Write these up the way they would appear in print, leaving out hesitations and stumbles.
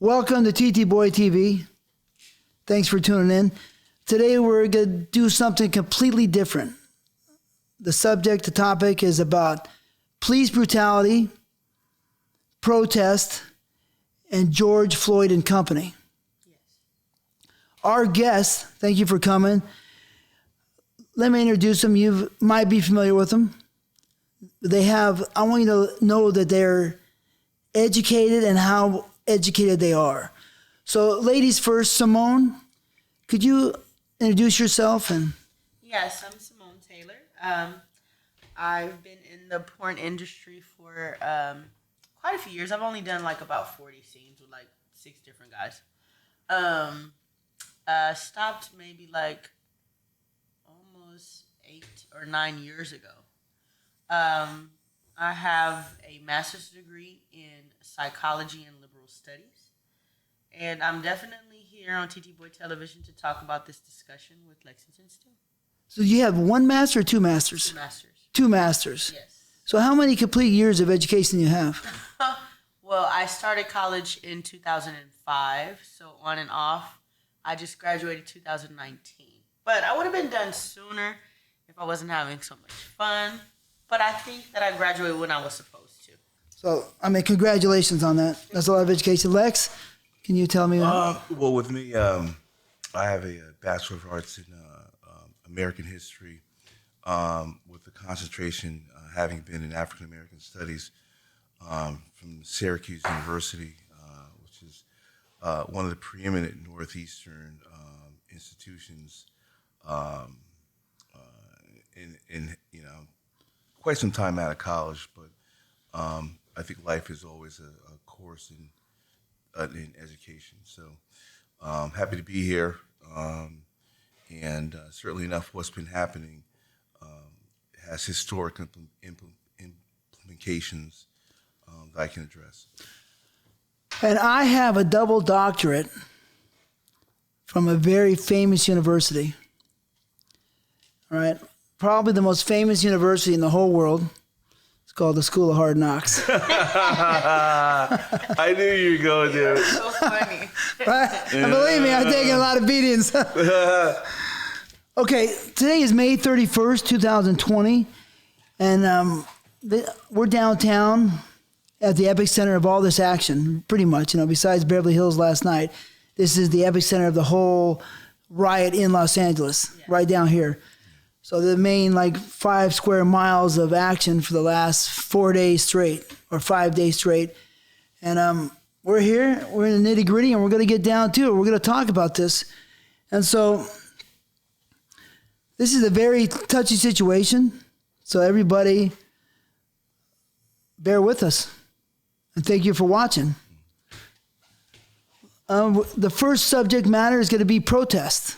Welcome to TTBoy TV. Thanks for tuning in. Today we're going to do something completely different. The subject, the topic is about police brutality, protest, and George Floyd and company. Yes. Our guest, thank you for coming. Let me introduce them. You might be familiar with them. I want you to know that they're educated and how educated they are. So ladies first, Samone, could you introduce yourself? Yes, I'm Samone Taylor. I've been in the porn industry for quite a few years. I've only done like about 40 scenes with like 6 different guys. Stopped maybe like almost 8 or 9 years ago. I have a master's degree in psychology and liberal studies. And I'm definitely here on TTBoy Television to talk about this discussion with Lexington Steele. So you have one master or 2 masters? 2 masters. 2 masters. Yes. So how many complete years of education do you have? Well, I started college in 2005, so on and off. I just graduated 2019. But I would have been done sooner if I wasn't having so much fun. But I think that I graduated when I was supposed to. So, congratulations on that. That's a lot of education. Lex, can you tell me? Well, with me, I have a Bachelor of Arts in American History with a concentration having been in African American Studies from Syracuse University, which is one of the preeminent Northeastern institutions in quite some time out of college, but I think life is always a course in education. So happy to be here, and certainly enough what's been happening has historic implications that I can address. And I have a double doctorate from a very famous university. All right. Probably the most famous university in the whole world. It's called the School of Hard Knocks. I knew you were going there. That's so funny. Right? And believe me, I'm taking a lot of beatings. Okay, today is May 31st, 2020. And we're downtown at the epicenter of all this action, pretty much. Besides Beverly Hills last night, this is the epicenter of the whole riot in Los Angeles, right down here. So the main 5 square miles of action for the last 4 days straight or 5 days straight. And we're here, we're in the nitty gritty, and we're going to get down to it. We're going to talk about this. And so this is a very touchy situation. So everybody bear with us. And thank you for watching. The first subject matter is going to be protest.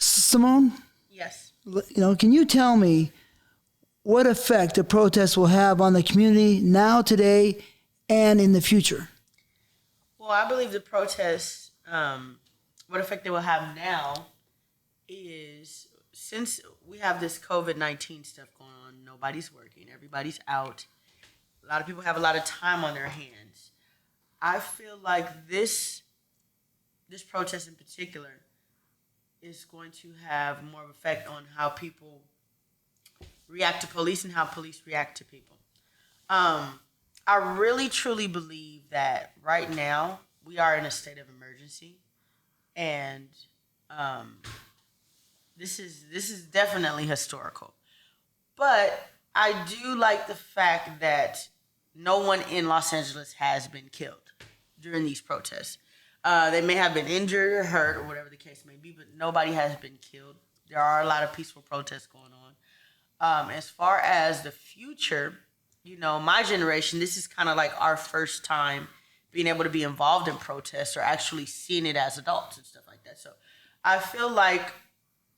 Samone? Yes. Can you tell me what effect a protest will have on the community now, today, and in the future? Well, I believe the protests, what effect they will have now is, since we have this COVID-19 stuff going on, nobody's working, everybody's out, a lot of people have a lot of time on their hands. I feel like this protest in particular is going to have more of an effect on how people react to police and how police react to people. I really truly believe that right now we are in a state of emergency, and this is definitely historical. But I do like the fact that no one in Los Angeles has been killed during these protests. They may have been injured or hurt or whatever the case may be, but nobody has been killed. There are a lot of peaceful protests going on. As far as the future, my generation, this is kind of like our first time being able to be involved in protests or actually seeing it as adults and stuff like that. So I feel like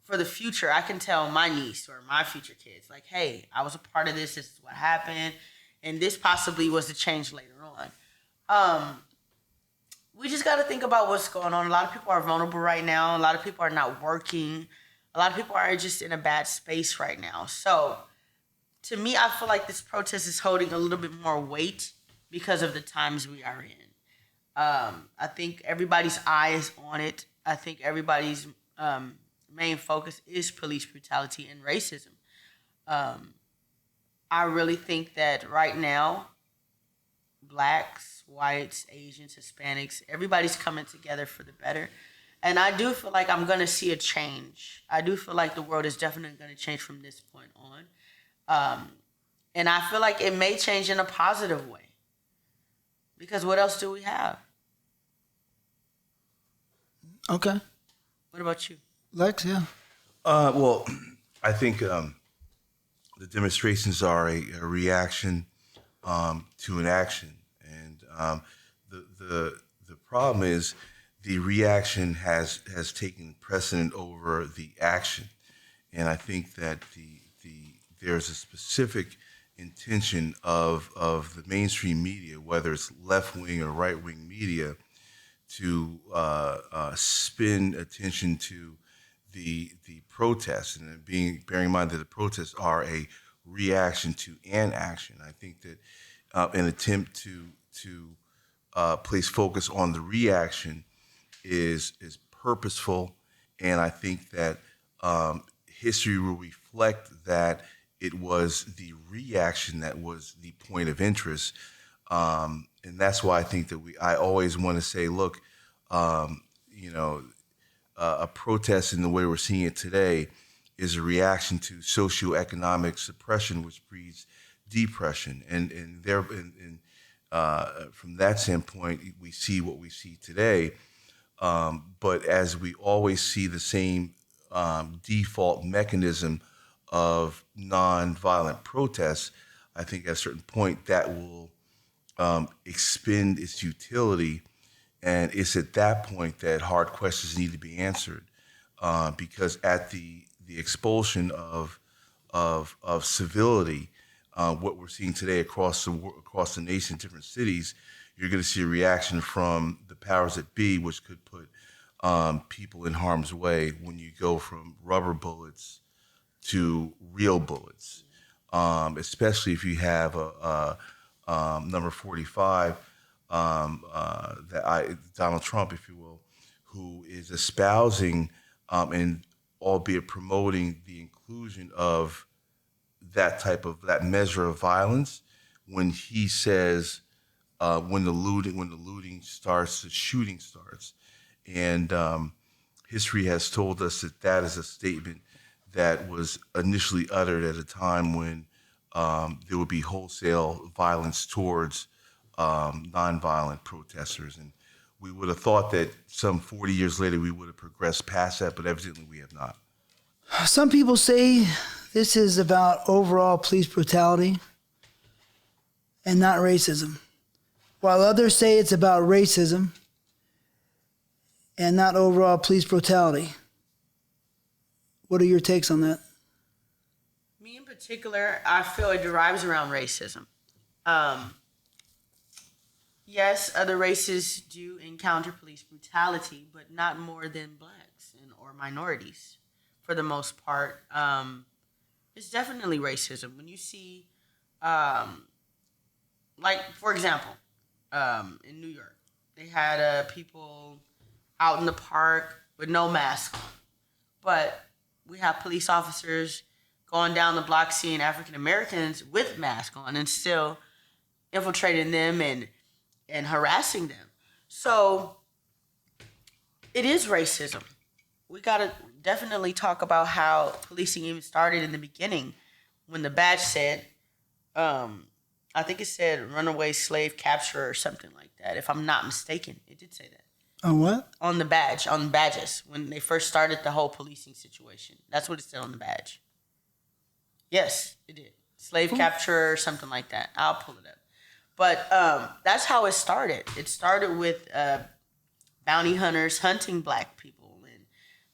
for the future, I can tell my niece or my future kids, hey, I was a part of this. This is what happened. And this possibly was the change later on. We just got to think about what's going on. A lot of people are vulnerable right now. A lot of people are not working. A lot of people are just in a bad space right now. So to me, I feel like this protest is holding a little bit more weight because of the times we are in. I think everybody's eye is on it. I think everybody's main focus is police brutality and racism. I really think that right now, blacks, whites, Asians, Hispanics, everybody's coming together for the better. And I do feel like I'm going to see a change. I do feel like the world is definitely going to change from this point on. And I feel like it may change in a positive way. Because what else do we have? Okay. What about you? Lex, yeah. Well, I think the demonstrations are a reaction to an action, and the problem is the reaction has taken precedent over the action, and I think that there's a specific intention of the mainstream media, whether it's left wing or right wing media, to spin attention to the protests, and bearing in mind that the protests are a reaction to an action. I think that an attempt to place focus on the reaction is purposeful, and I think that history will reflect that it was the reaction that was the point of interest, and that's why I think that I always want to say, look, a protest in the way we're seeing it today is a reaction to socioeconomic suppression, which breeds depression. And from that standpoint, we see what we see today. But as we always see the same default mechanism of nonviolent protests, I think at a certain point that will expend its utility. And it's at that point that hard questions need to be answered, because at the expulsion of civility, what we're seeing today across the nation, different cities, you're going to see a reaction from the powers that be, which could put people in harm's way when you go from rubber bullets to real bullets, especially if you have a number 45. Donald Trump, if you will, who is espousing and albeit promoting the inclusion of that measure of violence, when he says when the looting starts, the shooting starts, and history has told us that is a statement that was initially uttered at a time when there would be wholesale violence towards nonviolent protesters, and we would have thought that some 40 years later we would have progressed past that, but evidently we have not. Some people say this is about overall police brutality and not racism, while others say it's about racism and not overall police brutality. What are your takes on that? Me in particular, I feel it derives around racism. Yes, other races do encounter police brutality, but not more than blacks or minorities, for the most part. It's definitely racism. When you see, like, for example, in New York, they had people out in the park with no mask on. But we have police officers going down the block seeing African Americans with masks on and still infiltrating them and harassing them. So it is racism. We got to definitely talk about how policing even started in the beginning when the badge said, I think it said runaway slave capture or something like that, if I'm not mistaken. It did say that. On what? On the badge, on badges, when they first started the whole policing situation. That's what it said on the badge. Yes, it did. Slave capture or something like that. I'll pull it up. But that's how it started. It started with bounty hunters hunting black people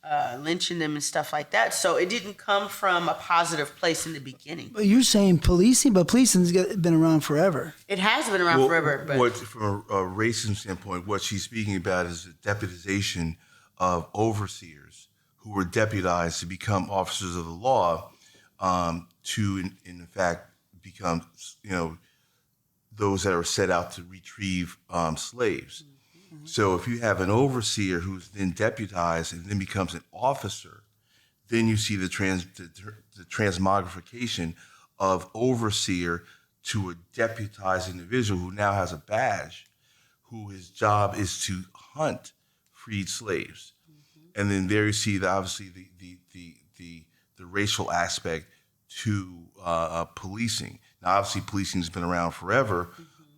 and lynching them and stuff like that. So it didn't come from a positive place in the beginning. But you're saying policing, but policing's been around forever. It has been around forever. But From a racism standpoint, what she's speaking about is the deputization of overseers who were deputized to become officers of the law, to in fact become, those that are set out to retrieve slaves. So if you have an overseer who's then deputized and then becomes an officer, then you see the transmogrification of overseer to a deputized individual who now has a badge, who his job is to hunt freed slaves. And then there you see obviously the racial aspect to policing. Now, obviously, policing has been around forever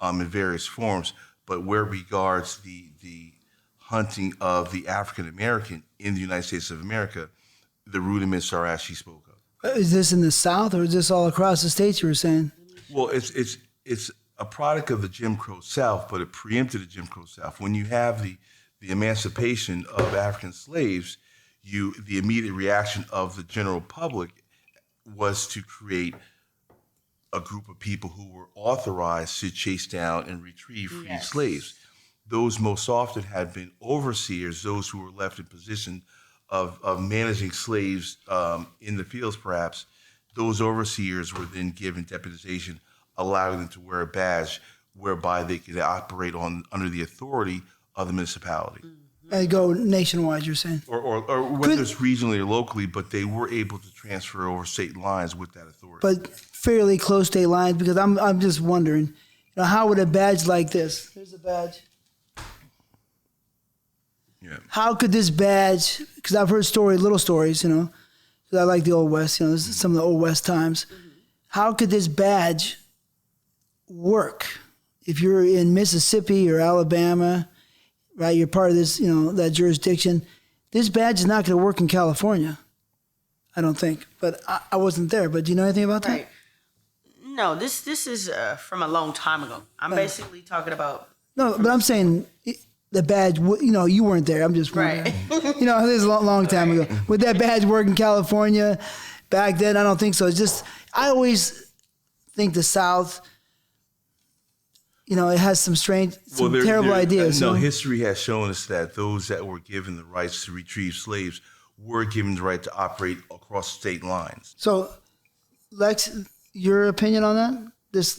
in various forms, but where regards the hunting of the African American in the United States of America, the rudiments are as she spoke of. Is this in the South, or is this all across the states? You were saying. Well, it's a product of the Jim Crow South, but it preempted the Jim Crow South. When you have the emancipation of African slaves, the immediate reaction of the general public was to create a group of people who were authorized to chase down and retrieve freed slaves. Those most often had been overseers, those who were left in position of managing slaves in the fields, perhaps. Those overseers were then given deputization, allowing them to wear a badge whereby they could operate under the authority of the municipality. And go nationwide, you're saying? Or whether it's regionally or locally, but they were able to transfer over state lines with that authority. But fairly close state lines, because I'm just wondering, how would a badge like this? Here's a badge. Yeah. How could this badge? Because I've heard little stories, because I like the Old West. This is some of the Old West times. How could this badge work if you're in Mississippi or Alabama? Right, you're part of this, that jurisdiction. This badge is not going to work in California, I don't think. But I wasn't there. But do you know anything about that? Right. No, this is from a long time ago. I'm basically talking about. No, but I'm saying the badge. You weren't there. I'm just wondering. Right. This is a long time ago. Would that badge work in California back then? I don't think so. It's just I always think the South. It has some terrible ideas. No, history has shown us that those that were given the rights to retrieve slaves were given the right to operate across state lines. So, Lex, your opinion on that?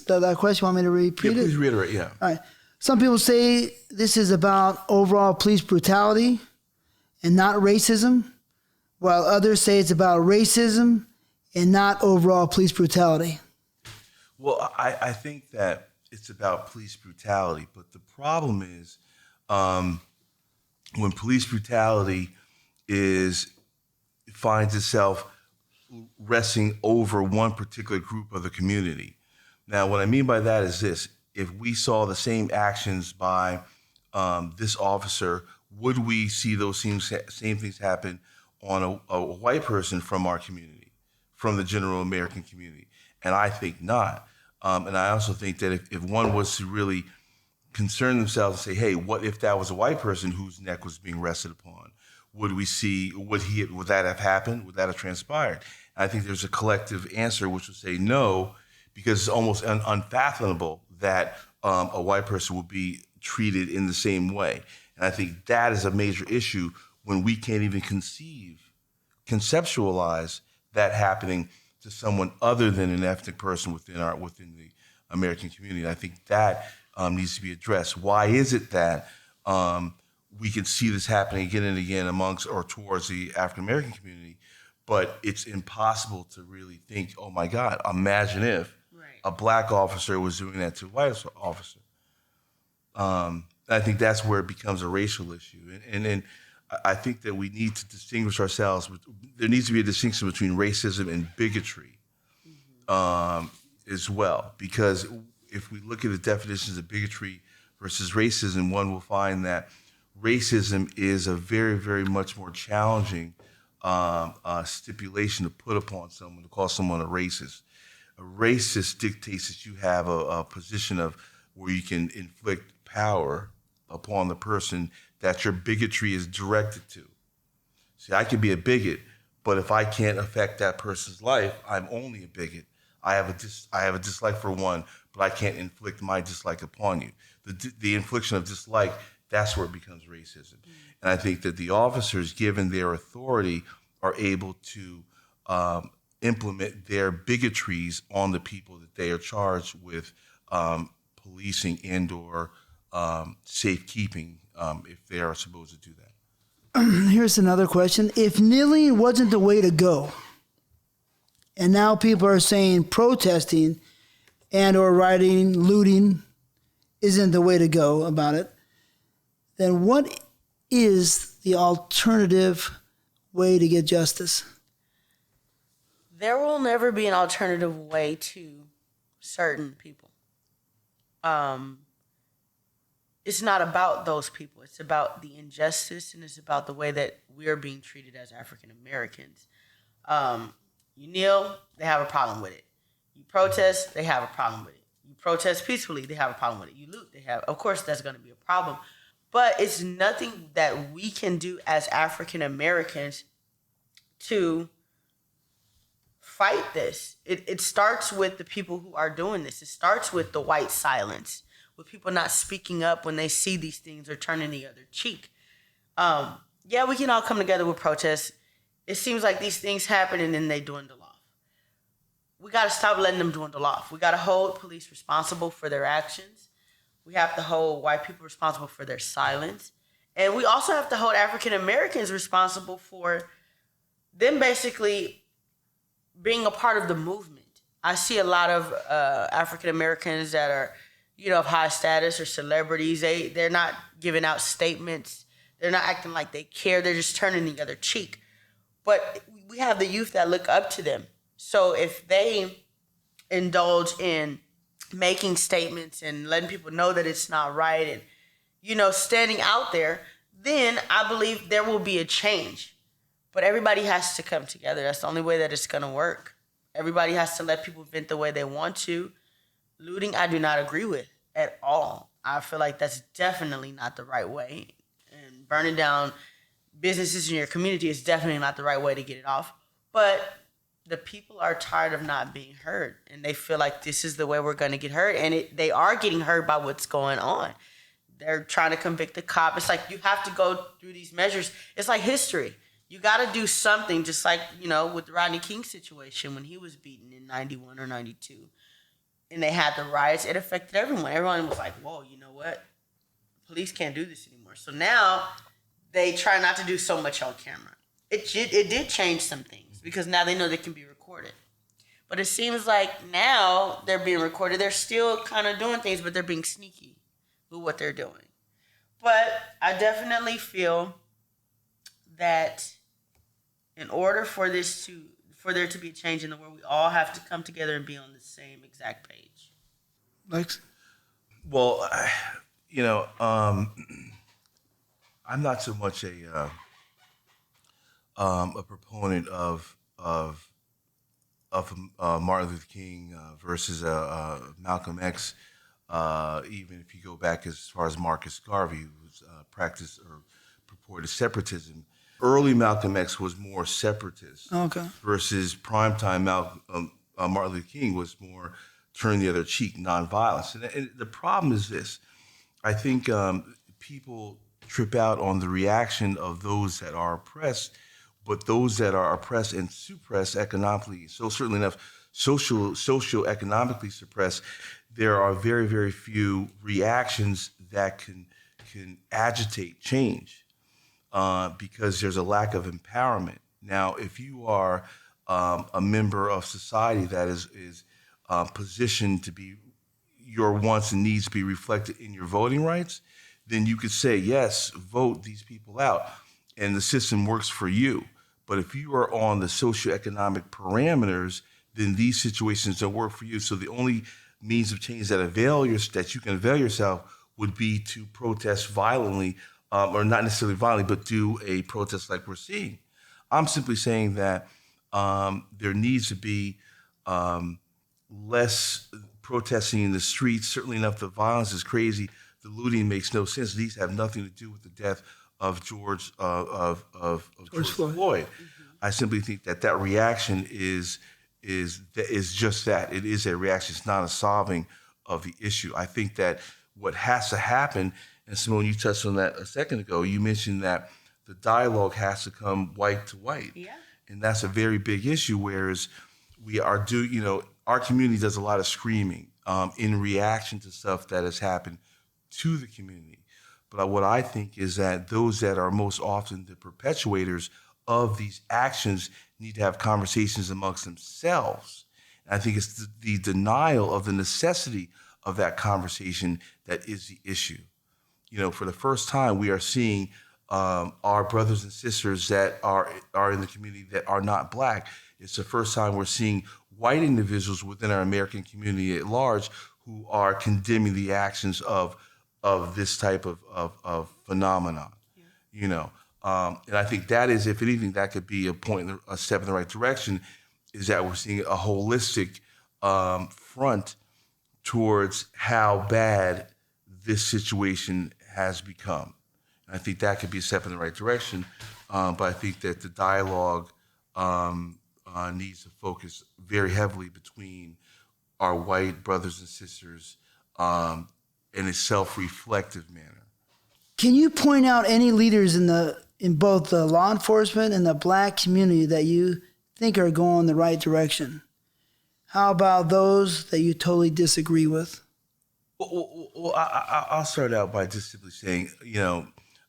That question, want me to repeat it? Please reiterate, yeah. All right. Some people say this is about overall police brutality and not racism, while others say it's about racism and not overall police brutality. Well, I think that it's about police brutality, but the problem is when police brutality finds itself resting over one particular group of the community. Now, what I mean by that is this: if we saw the same actions by this officer, would we see those same things happen on a white person from our community, from the general American community? And I think not. And I also think that if one was to really concern themselves and say, hey, what if that was a white person whose neck was being rested upon? Would that have happened? Would that have transpired? And I think there's a collective answer which would say no, because it's almost unfathomable that a white person would be treated in the same way. And I think that is a major issue when we can't even conceptualize that happening to someone other than an ethnic person within the American community. I think that needs to be addressed. Why is it that we can see this happening again and again amongst or towards the African American community, but it's impossible to really think, oh my God, imagine if a black officer was doing that to a white officer. I think that's where it becomes a racial issue. And I think that we need to distinguish ourselves. There needs to be a distinction between racism and bigotry as well. Because if we look at the definitions of bigotry versus racism, one will find that racism is a very, very much more challenging stipulation to put upon someone, to call someone a racist. A racist dictates that you have a position of where you can inflict power upon the person that your bigotry is directed to. See, I can be a bigot, but if I can't affect that person's life, I'm only a bigot. I have a dislike for one, but I can't inflict my dislike upon you. The infliction of dislike, that's where it becomes racism. And I think that the officers, given their authority, are able to implement their bigotries on the people that they are charged with policing and/or safekeeping if they are supposed to do that. Here's another question. If kneeling wasn't the way to go, and now people are saying protesting and or rioting, looting isn't the way to go about it, then what is the alternative way to get justice? There will never be an alternative way to certain people. It's not about those people. It's about the injustice, and it's about the way that we're being treated as African Americans. You kneel, they have a problem with it. You protest, they have a problem with it. You protest peacefully, they have a problem with it. You loot, they have. Of course, that's going to be a problem. But it's nothing that we can do as African Americans to fight this. It starts with the people who are doing this. It starts with the white silence, with people not speaking up when they see these things or turning the other cheek. Yeah, we can all come together with protests. It seems like these things happen and then they dwindle off. We got to stop letting them dwindle off. We got to hold police responsible for their actions. We have to hold white people responsible for their silence. And we also have to hold African Americans responsible for them basically being a part of the movement. I see a lot of African Americans that are, of high status or celebrities. They're not giving out statements. They're not acting like they care. They're just turning the other cheek. But we have the youth that look up to them. So if they indulge in making statements and letting people know that it's not right and, standing out there, then I believe there will be a change. But everybody has to come together. That's the only way that it's going to work. Everybody has to let people vent the way they want to. Looting, I do not agree with at all. I feel like that's definitely not the right way. And burning down businesses in your community is definitely not the right way to get it off. But the people are tired of not being heard, and they feel like this is the way we're going to get heard, and they are getting heard by what's going on. They're trying to convict the cop. It's like you have to go through these measures. It's like history. You got to do something, just like, with the Rodney King situation when he was beaten in 91 or 92, and they had the riots. It affected everyone. Everyone was like, whoa, you know what? Police can't do this anymore. So now they try not to do so much on camera. It did change some things, because now they know they can be recorded. But it seems like now they're being recorded. They're still kind of doing things, but they're being sneaky with what they're doing. But I definitely feel that in order for there to be a change in the world, we all have to come together and be on the same exact page. Lex? Well, I'm not so much a proponent of Martin Luther King versus Malcolm X. Even if you go back as far as Marcus Garvey, who's practiced or purported separatism. Early Malcolm X was more separatist, versus primetime Martin Luther King was more turn the other cheek, nonviolence. And the problem is this: I think people trip out on the reaction of those that are oppressed, but those that are oppressed and suppressed economically, so certainly enough, socio-economically suppressed, there are very, very few reactions that can agitate change, because there's a lack of empowerment. Now, if you are a member of society that is positioned to be your wants and needs to be reflected in your voting rights, then you could say, yes, vote these people out, and the system works for you. But if you are on the socioeconomic parameters, then these situations don't work for you. So the only means of change that you can avail yourself would be to protest violently, or not necessarily violently, but do a protest like we're seeing. I'm simply saying that there needs to be less protesting in the streets. Certainly enough, the violence is crazy. The looting makes no sense. These have nothing to do with the death of George Floyd. Mm-hmm. I simply think that reaction is just that. It is a reaction. It's not a solving of the issue. I think that what has to happen, and Samone, you touched on that a second ago. You mentioned that the dialogue has to come white to white, and that's a very big issue. Whereas our community does a lot of screaming. in reaction to stuff that has happened to the community. But what I think is that those that are most often the perpetuators of these actions need to have conversations amongst themselves. And I think it's the denial of the necessity of that conversation that is the issue. For the first time, we are seeing our brothers and sisters that are in the community that are not Black. It's the first time we're seeing white individuals within our American community at large who are condemning the actions of this type of phenomenon. And I think that is, if anything, that could be a step in the right direction, is that we're seeing a holistic front towards how bad this situation has become. And I think that could be a step in the right direction, but I think that the dialogue needs to focus very heavily between our white brothers and sisters in a self-reflective manner. Can you point out any leaders in both the law enforcement and the Black community that you think are going the right direction? How about those that you totally disagree with? Well, I'll start out by just simply saying,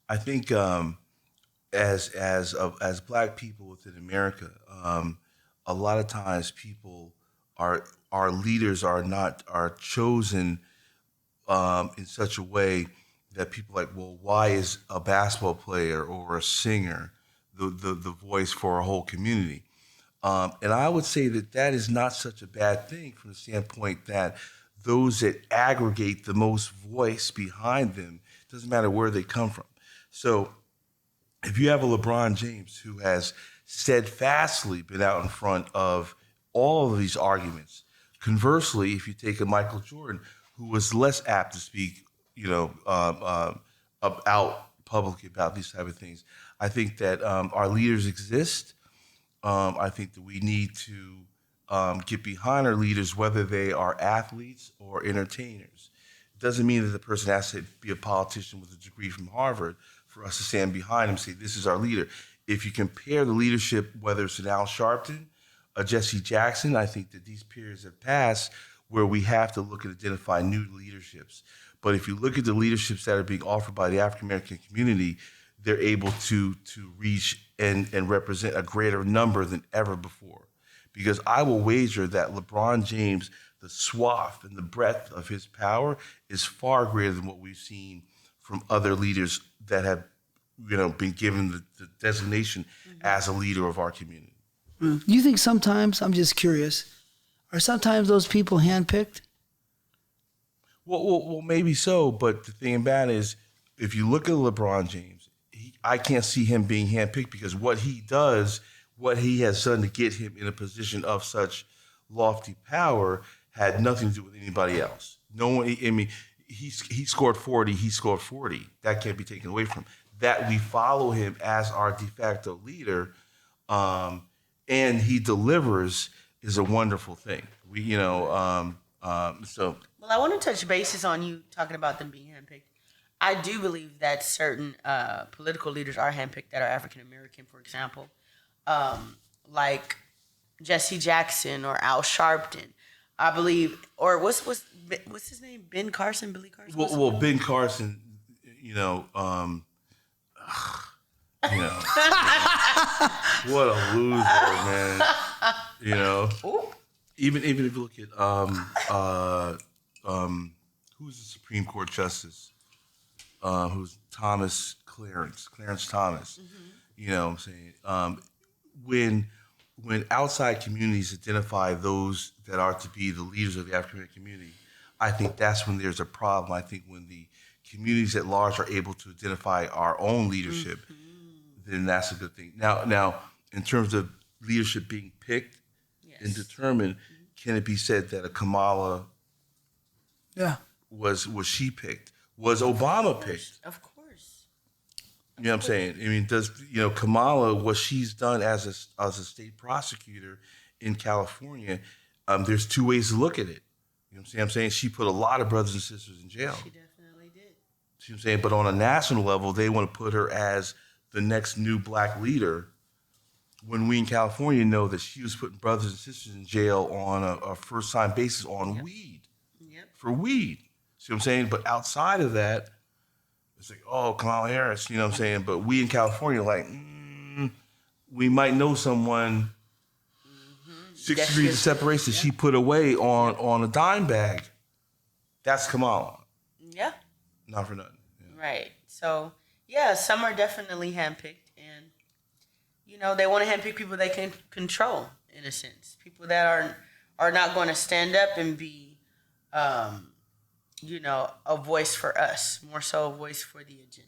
I think as Black people within America, a lot of times our leaders are chosen in such a way that people are like, well, why is a basketball player or a singer the voice for a whole community? And I would say that is not such a bad thing from the standpoint that those that aggregate the most voice behind them, doesn't matter where they come from. So if you have a LeBron James who has steadfastly been out in front of all of these arguments, conversely, if you take a Michael Jordan who was less apt to speak, out publicly about these type of things, I think that our leaders exist. I think that we need to get behind our leaders, whether they are athletes or entertainers. It doesn't mean that the person has to be a politician with a degree from Harvard for us to stand behind him and say, this is our leader. If you compare the leadership, whether it's an Al Sharpton, a Jesse Jackson, I think that these periods have passed where we have to look and identify new leaderships. But if you look at the leaderships that are being offered by the African-American community, they're able to reach and represent a greater number than ever before. Because I will wager that LeBron James, the swath and the breadth of his power is far greater than what we've seen from other leaders that have, been given the designation as a leader of our community. You think sometimes, I'm just curious, are sometimes those people handpicked? Well, maybe so, but the thing about it is, if you look at LeBron James, I can't see him being handpicked because what he has done to get him in a position of such lofty power had nothing to do with anybody else. No one, he scored 40, he scored 40. That can't be taken away from him. That we follow him as our de facto leader, and he delivers is a wonderful thing. So. Well, I want to touch bases on you talking about them being handpicked. I do believe that certain political leaders are handpicked that are African American, for example, like Jesse Jackson or Al Sharpton. I believe, or what's his name? Ben Carson, Billy Carson. Well, Ben Carson, what a loser, man. Ooh. Even if you look at who's the Supreme Court justice, who's Clarence Thomas. Mm-hmm. You know what I'm saying? When outside communities identify those that are to be the leaders of the African American community, I think that's when there's a problem. I think when the communities at large are able to identify our own leadership, then that's a good thing. Now, in terms of leadership being picked and determined, can it be said that a Kamala was she picked? Was Obama picked? Of course. You know what I'm saying? I mean, does Kamala, what she's done as a state prosecutor in California, there's two ways to look at it. You know what I'm saying? She put a lot of brothers and sisters in jail. She definitely did. See what I'm saying? But on a national level, they want to put her as the next new black leader, when we in California know that she was putting brothers and sisters in jail on a first-time basis on weed. Yep. for weed. See what I'm saying? But outside of that, it's like, oh, Kamala Harris, you know what I'm saying? But we in California, like, we might know someone 6 degrees of separation she put away on a dime bag. That's Kamala. Yeah. Not for nothing. Yeah. Right. So, yeah, some are definitely handpicked. And, you know, they want to handpick people they can control, in a sense. People that are not going to stand up and be, you know, a voice for us. More so a voice for the agenda.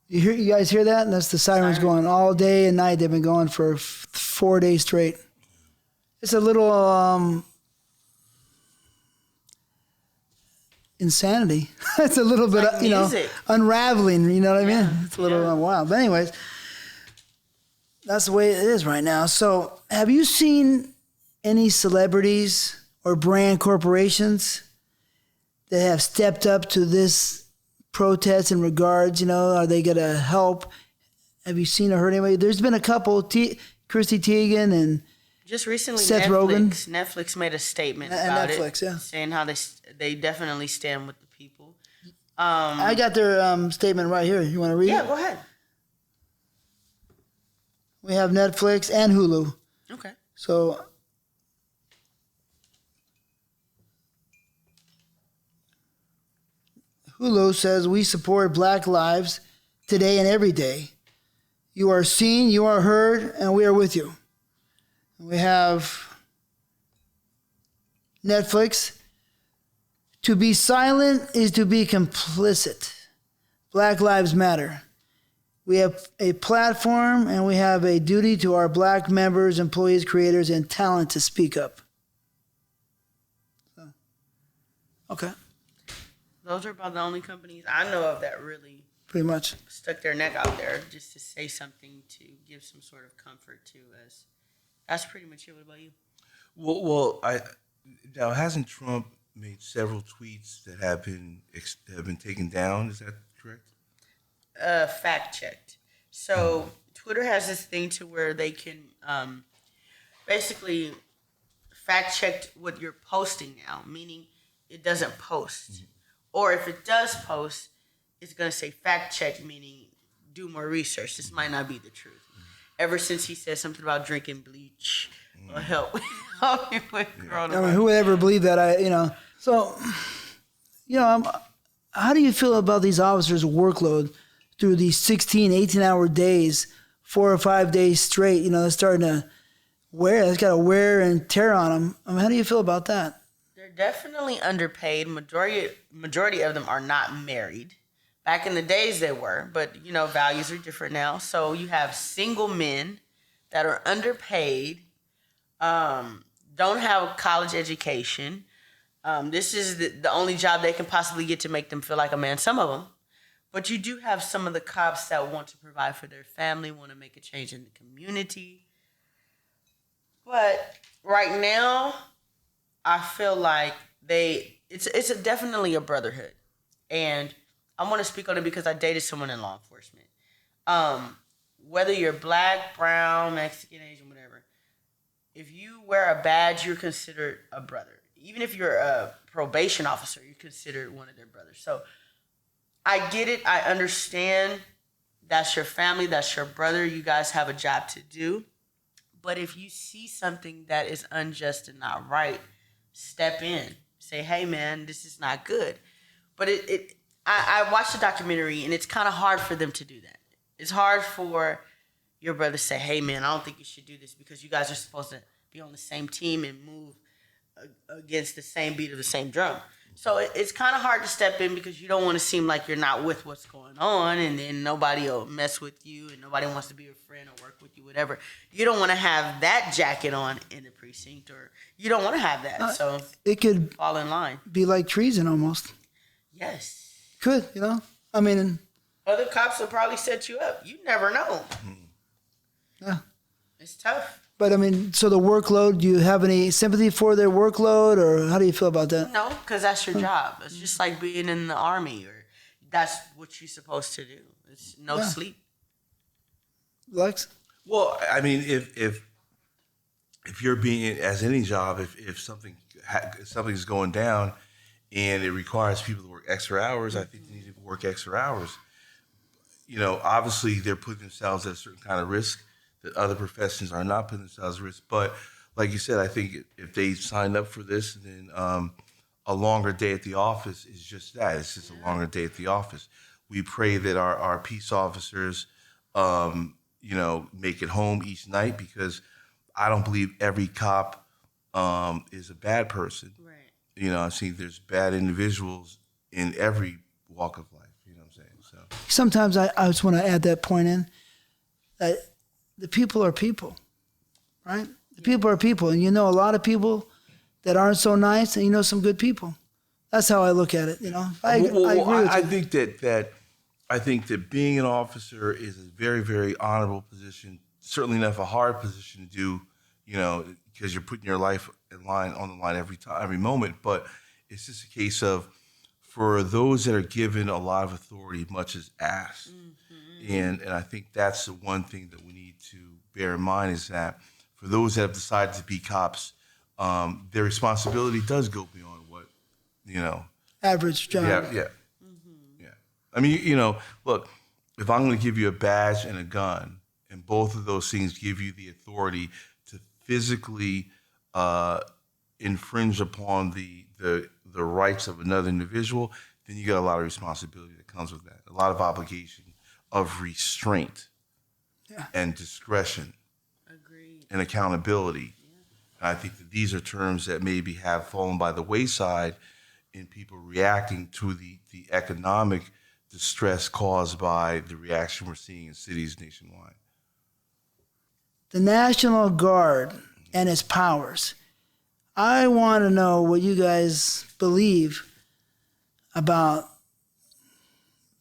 You guys hear that? And that's the sirens going all day and night. They've been going for 4 days straight. It's a little insanity. It's a little bit, like you know, unraveling. You know what I mean? It's a little wild. But anyways, that's the way it is right now. So have you seen any celebrities or brand corporations that have stepped up to this protest in regards, you know, are they going to help? Have you seen or heard anybody? There's been a couple, Chrissy Teigen and just recently Seth Rogen. Netflix made a statement about Netflix, it, saying how they definitely stand with the people. I got their statement right here. You want to read it? Yeah, go ahead. We have Netflix and Hulu. Okay. So Hulu says, we support Black lives today and every day. You are seen, you are heard, and we are with you. We have Netflix. To be silent is to be complicit. Black Lives Matter. We have a platform and we have a duty to our Black members, employees, creators, and talent to speak up. So, okay. Those are about the only companies I know of that really Pretty much stuck their neck out there just to say something to give some sort of comfort to us. That's pretty much it. What about you? Well, now hasn't Trump made several tweets that have been taken down? Is that correct? Fact checked. So Twitter has this thing to where they can basically fact check what you're posting now, meaning it doesn't post. Mm-hmm. Or if it does post, it's going to say fact check, meaning do more research. This might not be the truth. Mm-hmm. Ever since he said something about drinking bleach will help with coronavirus. I mean, who would ever believe that? So, how do you feel about these officers' workload through these 16, 18-hour days, 4 or 5 days straight? You know, they're starting to it's got a wear and tear on them. I mean, how do you feel about that? They're definitely underpaid. Majority of them are not married. Back in the days they were, but, values are different now. So you have single men that are underpaid, don't have a college education. This is the only job they can possibly get to make them feel like a man, some of them. But you do have some of the cops that want to provide for their family, want to make a change in the community. But right now, I feel like it's definitely a brotherhood. And I want to speak on it because I dated someone in law enforcement. Whether you're Black, brown, Mexican, Asian, whatever, if you wear a badge, you're considered a brother. Even if you're a probation officer, you're considered one of their brothers. So I get it. I understand. That's your family. That's your brother. You guys have a job to do. But if you see something that is unjust and not right, step in. Say, hey, man, this is not good. But I watched the documentary, and it's kind of hard for them to do that. It's hard for your brother to say, hey, man, I don't think you should do this because you guys are supposed to be on the same team and move against the same beat of the same drum. So it's kind of hard to step in because you don't want to seem like you're not with what's going on, and then nobody will mess with you and nobody wants to be your friend or work with you, whatever. You don't want to have that jacket on in the precinct, or you don't want to have that. So it could fall in line. Be like treason almost. Yes. Could, I mean. Other cops will probably set you up. You never know. Yeah. It's tough. But, I mean, so the workload, do you have any sympathy for their workload, or how do you feel about that? No, because that's your job. It's just like being in the Army, or that's what you're supposed to do. It's no sleep. Lex? Well, I mean, if if you're being, as any job, if something's going down and it requires people to work extra hours, I think they need to work extra hours. Obviously they're putting themselves at a certain kind of risk that other professions are not putting themselves at risk. But like you said, I think if they signed up for this, then a longer day at the office is just that. It's just a longer day at the office. We pray that our peace officers, make it home each night, because I don't believe every cop is a bad person. Right. I see there's bad individuals in every walk of life. You know what I'm saying? So sometimes I just want to add that point in, that the people are people, right? The people are people, and a lot of people that aren't so nice, and some good people. That's how I look at it. I agree with you. I think that being an officer is a very, very honorable position. Certainly enough a hard position to do, because you're putting your life on the line every moment. But it's just a case of, for those that are given a lot of authority, much is asked. Mm-hmm. And I think that's the one thing that we need to bear in mind, is that for those that have decided to be cops, their responsibility does go beyond what, average job. Yeah. Mm-hmm. Yeah. I mean, look, if I'm going to give you a badge and a gun, and both of those things give you the authority to physically infringe upon the rights of another individual, then you got a lot of responsibility that comes with that. A lot of obligation of restraint and discretion. Agreed. And accountability. Yeah. I think that these are terms that maybe have fallen by the wayside in people reacting to the economic distress caused by the reaction we're seeing in cities nationwide. The National Guard and its powers. I want to know what you guys believe about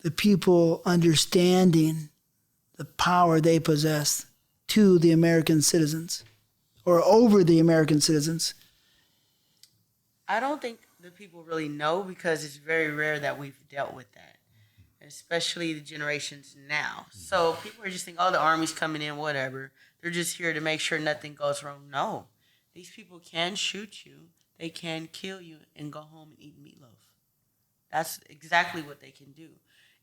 the people understanding the power they possess to the American citizens, or over the American citizens. I don't think the people really know, because it's very rare that we've dealt with that, especially the generations now. So people are just thinking, the Army's coming in, whatever. They're just here to make sure nothing goes wrong. No. These people can shoot you. They can kill you and go home and eat meatloaf. That's exactly what they can do.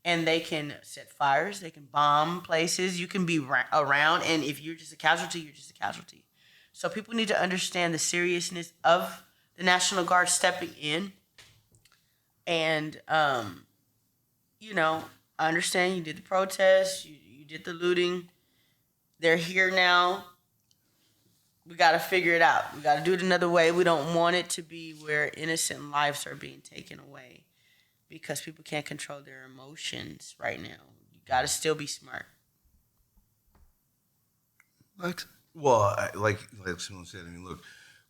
And they can set fires. They can bomb places. You can be around. And if you're just a casualty, you're just a casualty. So people need to understand the seriousness of the National Guard stepping in. And, I understand you did the protests. You did the looting. They're here now. We got to figure it out. We got to do it another way. We don't want it to be where innocent lives are being taken away, because people can't control their emotions right now. You got to still be smart. Lex? Well, like someone said, look,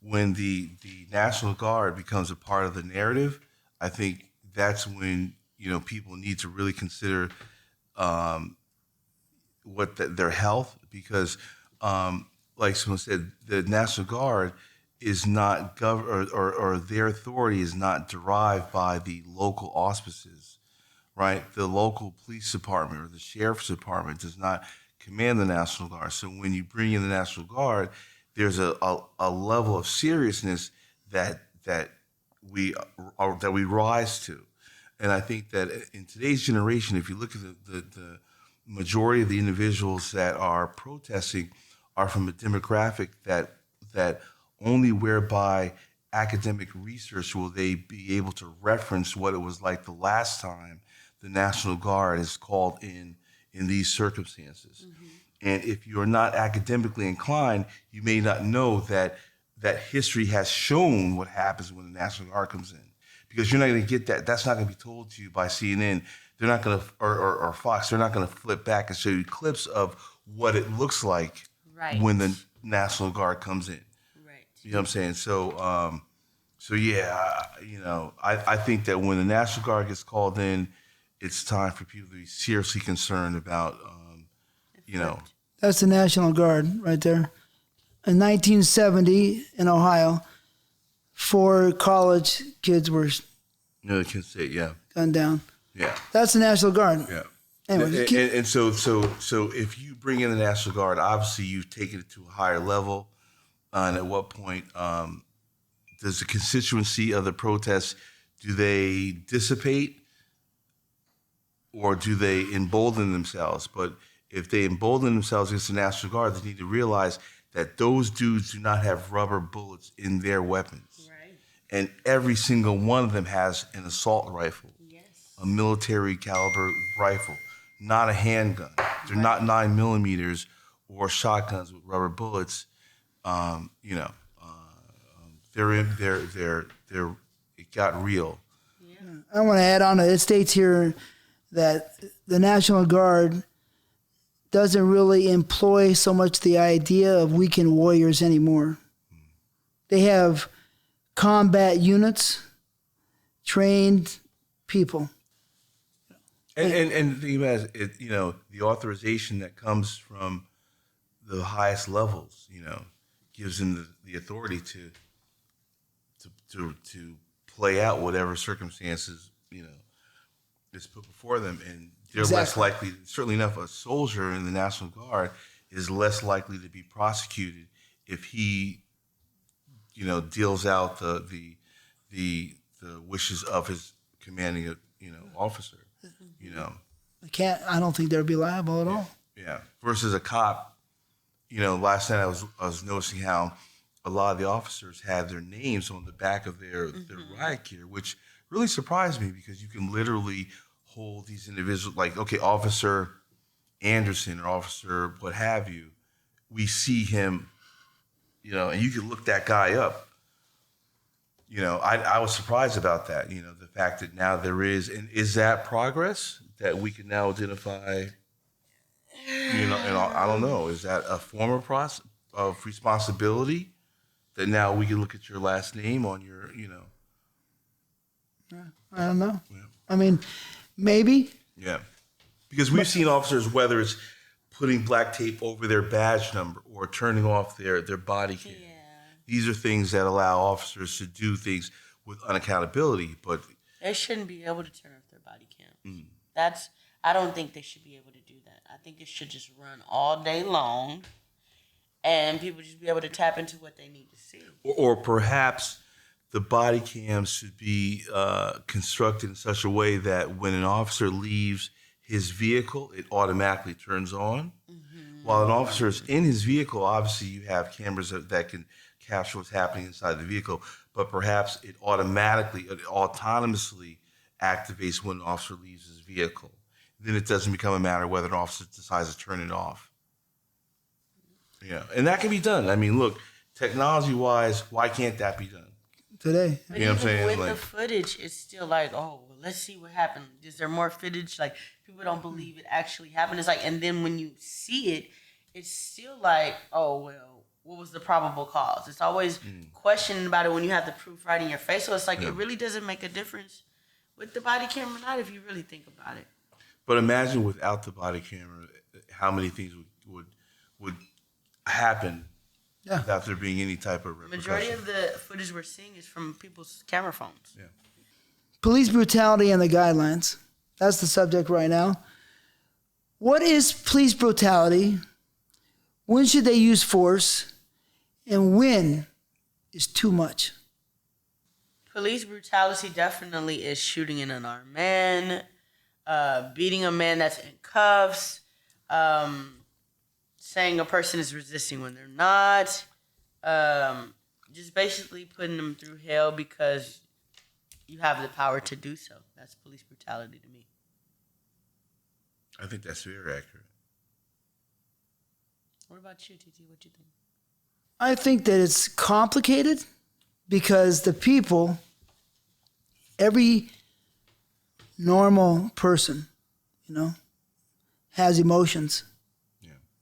when the National Guard becomes a part of the narrative, I think that's when, people need to really consider their health, because like someone said, the National Guard is not or their authority is not derived by the local auspices, right? The local police department or the sheriff's department does not command the National Guard. So when you bring in the National Guard, there's a level of seriousness that we rise to, and I think that in today's generation, if you look at the majority of the individuals that are protesting are from a demographic that only whereby academic research will they be able to reference what it was like the last time the National Guard is called in these circumstances. Mm-hmm. And if you're not academically inclined, you may not know that history has shown what happens when the National Guard comes in, because you're not going to get that. That's not going to be told to you by CNN. They're not going to, or Fox, they're not going to flip back and show you clips of what it looks like when the National Guard comes in. Right. You know what I'm saying? So, I think that when the National Guard gets called in, it's time for people to be seriously concerned about, That's the National Guard right there. In 1970 in Ohio, 4 college kids were gunned down. Yeah. That's the National Guard. Yeah. Anyway, so if you bring in the National Guard, obviously you've taken it to a higher level. And at what point does the constituency of the protests, do they dissipate or do they embolden themselves? But if they embolden themselves against the National Guard, they need to realize that those dudes do not have rubber bullets in their weapons. Right. And every single one of them has an assault rifle, a military caliber rifle, not a handgun. They're not 9mm or shotguns with rubber bullets. You know, it got real. I want to add on to it. It states here that the National Guard doesn't really employ so much the idea of weekend warriors anymore. They have combat units, trained people. And the thing about it, you know, the authorization that comes from the highest levels, you know, gives them the authority to play out whatever circumstances, you know, is put before them. And they're less likely, certainly enough, a soldier in the National Guard is less likely to be prosecuted if he, you know, deals out the wishes of his commanding, you know, officer, you know. I don't think they'd be liable at all. Yeah. Versus a cop, you know, last night I was noticing how a lot of the officers had their names on the back of their riot gear, which really surprised me because you can literally hold these individuals, like, okay, Officer Anderson or Officer what have you, we see him, you know, and you can look that guy up. You know, I was surprised about that, you know, the fact that now there is, and is that progress that we can now identify, you know, and I don't know, is that a form of responsibility that now we can look at your last name on your, you know? I don't know. Yeah. I mean, maybe. Yeah. Because we've seen officers, whether it's putting black tape over their badge number or turning off their body cam. Yeah. These are things that allow officers to do things with unaccountability, but they shouldn't be able to turn off their body cams. I don't think they should be able to do that. I think it should just run all day long and people just be able to tap into what they need to see. Or perhaps the body cams should be constructed in such a way that when an officer leaves his vehicle, it automatically turns on. While an officer is in his vehicle, obviously you have cameras that can capture what's happening inside the vehicle, but perhaps it autonomously activates when an officer leaves his vehicle. Then it doesn't become a matter whether an officer decides to turn it off. Yeah, and that can be done. I mean, look, technology-wise, why can't that be done? Today. But you know what I'm saying? With like, the footage, it's still like, oh, well, let's see what happened. Is there more footage? Like, people don't believe it actually happened. It's like, and then when you see it, it's still like, oh, well, what was the probable cause? It's always questioning about it when you have the proof right in your face. So it's like, it really doesn't make a difference with the body camera, not if you really think about it. But imagine without the body camera, how many things would happen without there being any type of repercussion. Majority of the footage we're seeing is from people's camera phones. Yeah. Police brutality and the guidelines. That's the subject right now. What is police brutality? When should they use force? And when is too much? Police brutality definitely is shooting an unarmed man, beating a man that's in cuffs, saying a person is resisting when they're not, just basically putting them through hell because you have the power to do so. That's police brutality to me. I think that's very accurate. What about you, TT? What do you think? I think that it's complicated because the people, every normal person, you know, has emotions,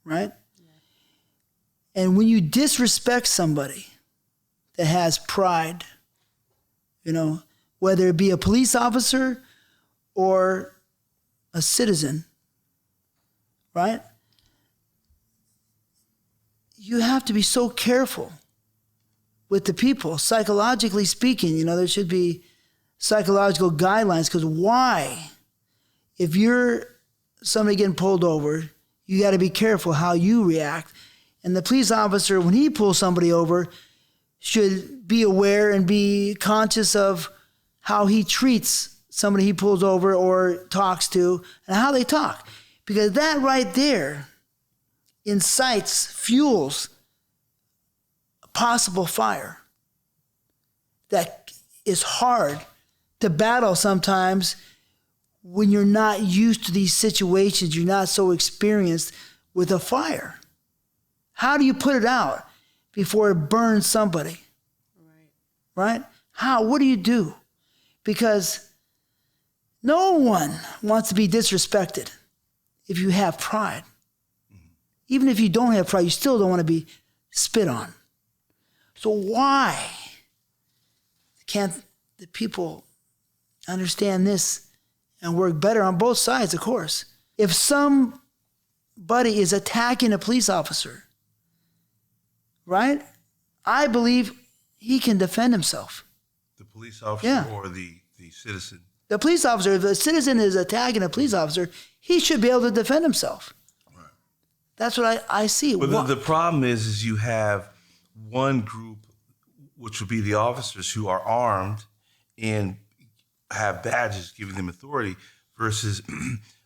right? Yeah. And when you disrespect somebody that has pride, you know, whether it be a police officer or a citizen, right? You have to be so careful with the people, psychologically speaking. You know, there should be psychological guidelines, because why? If you're somebody getting pulled over, you got to be careful how you react. And the police officer, when he pulls somebody over, should be aware and be conscious of how he treats somebody he pulls over or talks to and how they talk. Because that right there incites, fuels a possible fire that is hard to battle sometimes when you're not used to these situations, you're not so experienced with a fire. How do you put it out before it burns somebody? Right? How? What do you do? Because no one wants to be disrespected if you have pride. Even if you don't have pride, you still don't want to be spit on. So why can't the people understand this and work better on both sides, of course? If somebody is attacking a police officer, right, I believe he can defend himself. The police officer Yeah. or the citizen? The police officer, if a citizen is attacking a police officer, he should be able to defend himself. Right. That's what I see. But the problem is you have one group, which would be the officers who are armed and have badges giving them authority, versus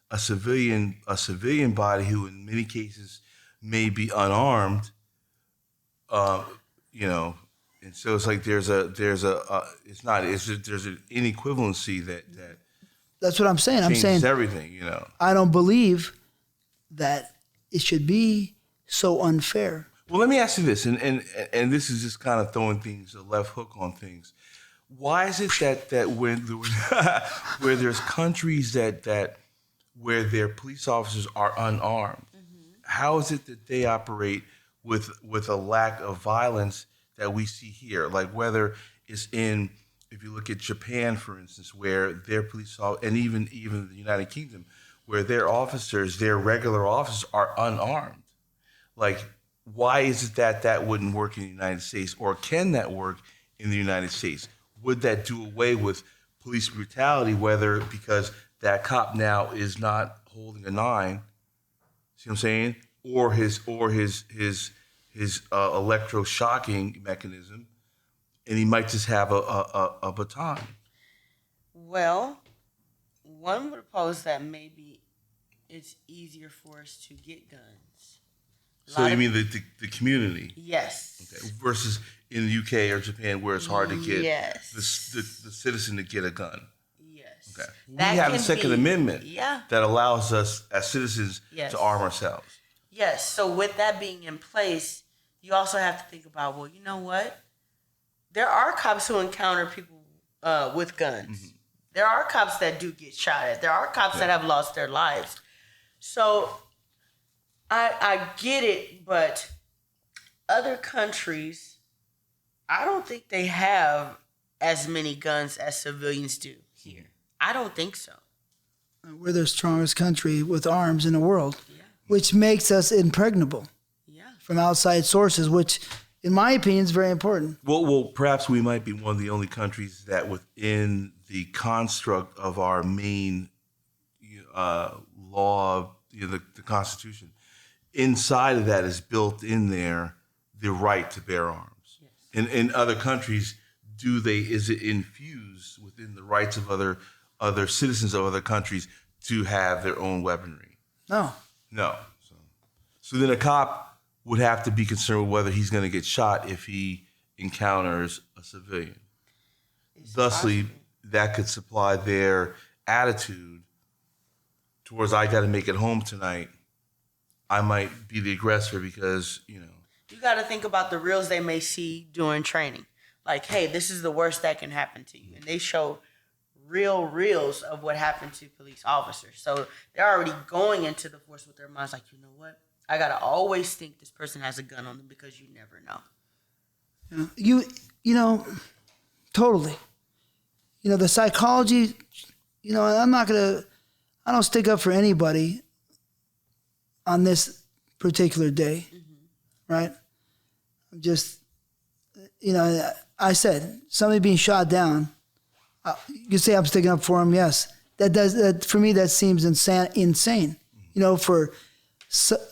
a civilian body who in many cases may be unarmed, and so it's like there's an inequivalency that That's what I'm saying. I'm changes saying everything, I don't believe that it should be so unfair. Well, let me ask you this, and this is just kind of throwing things a left hook on things. Why is it that when where there's countries that where their police officers are unarmed, how is it that they operate with a lack of violence that we see here? Like whether it's if you look at Japan, for instance, where their police and even the United Kingdom, where their regular officers are unarmed. Like, why is it that wouldn't work in the United States, or can that work in the United States? Would that do away with police brutality, whether because that cop now is not holding a 9, see what I'm saying, or his electroshocking mechanism, and he might just have a baton? Well, one would pose that maybe it's easier for us to get guns. So you mean the community? Yes. Okay. Versus in the UK or Japan where it's hard to get the citizen to get a gun. Yes. Okay. We have a Second Amendment that allows us as citizens to arm ourselves. Yes. So with that being in place, you also have to think about, well, you know what? There are cops who encounter people with guns. Mm-hmm. There are cops that do get shot at. There are cops that have lost their lives. So I get it, but other countries, I don't think they have as many guns as civilians do here. I don't think so. We're the strongest country with arms in the world, which makes us impregnable from outside sources, which, in my opinion, is very important. Well, perhaps we might be one of the only countries that within the construct of our main law, the Constitution, inside of that is built in there the right to bear arms. Yes. In other countries, is it infused within the rights of other citizens of other countries to have their own weaponry? No. So then a cop would have to be concerned with whether he's going to get shot if he encounters a civilian. Thusly, that could supply their attitude towards, I got to make it home tonight. I might be the aggressor because, You got to think about the reels they may see during training. Like, hey, this is the worst that can happen to you. And they show real reels of what happened to police officers. So they're already going into the force with their minds like, you know what? I got to always think this person has a gun on them because you never know. Totally. The psychology, I don't stick up for anybody on this particular day, right? I'm just, I said, somebody being shot down, you could say I'm sticking up for him, yes. For me, that seems insane. For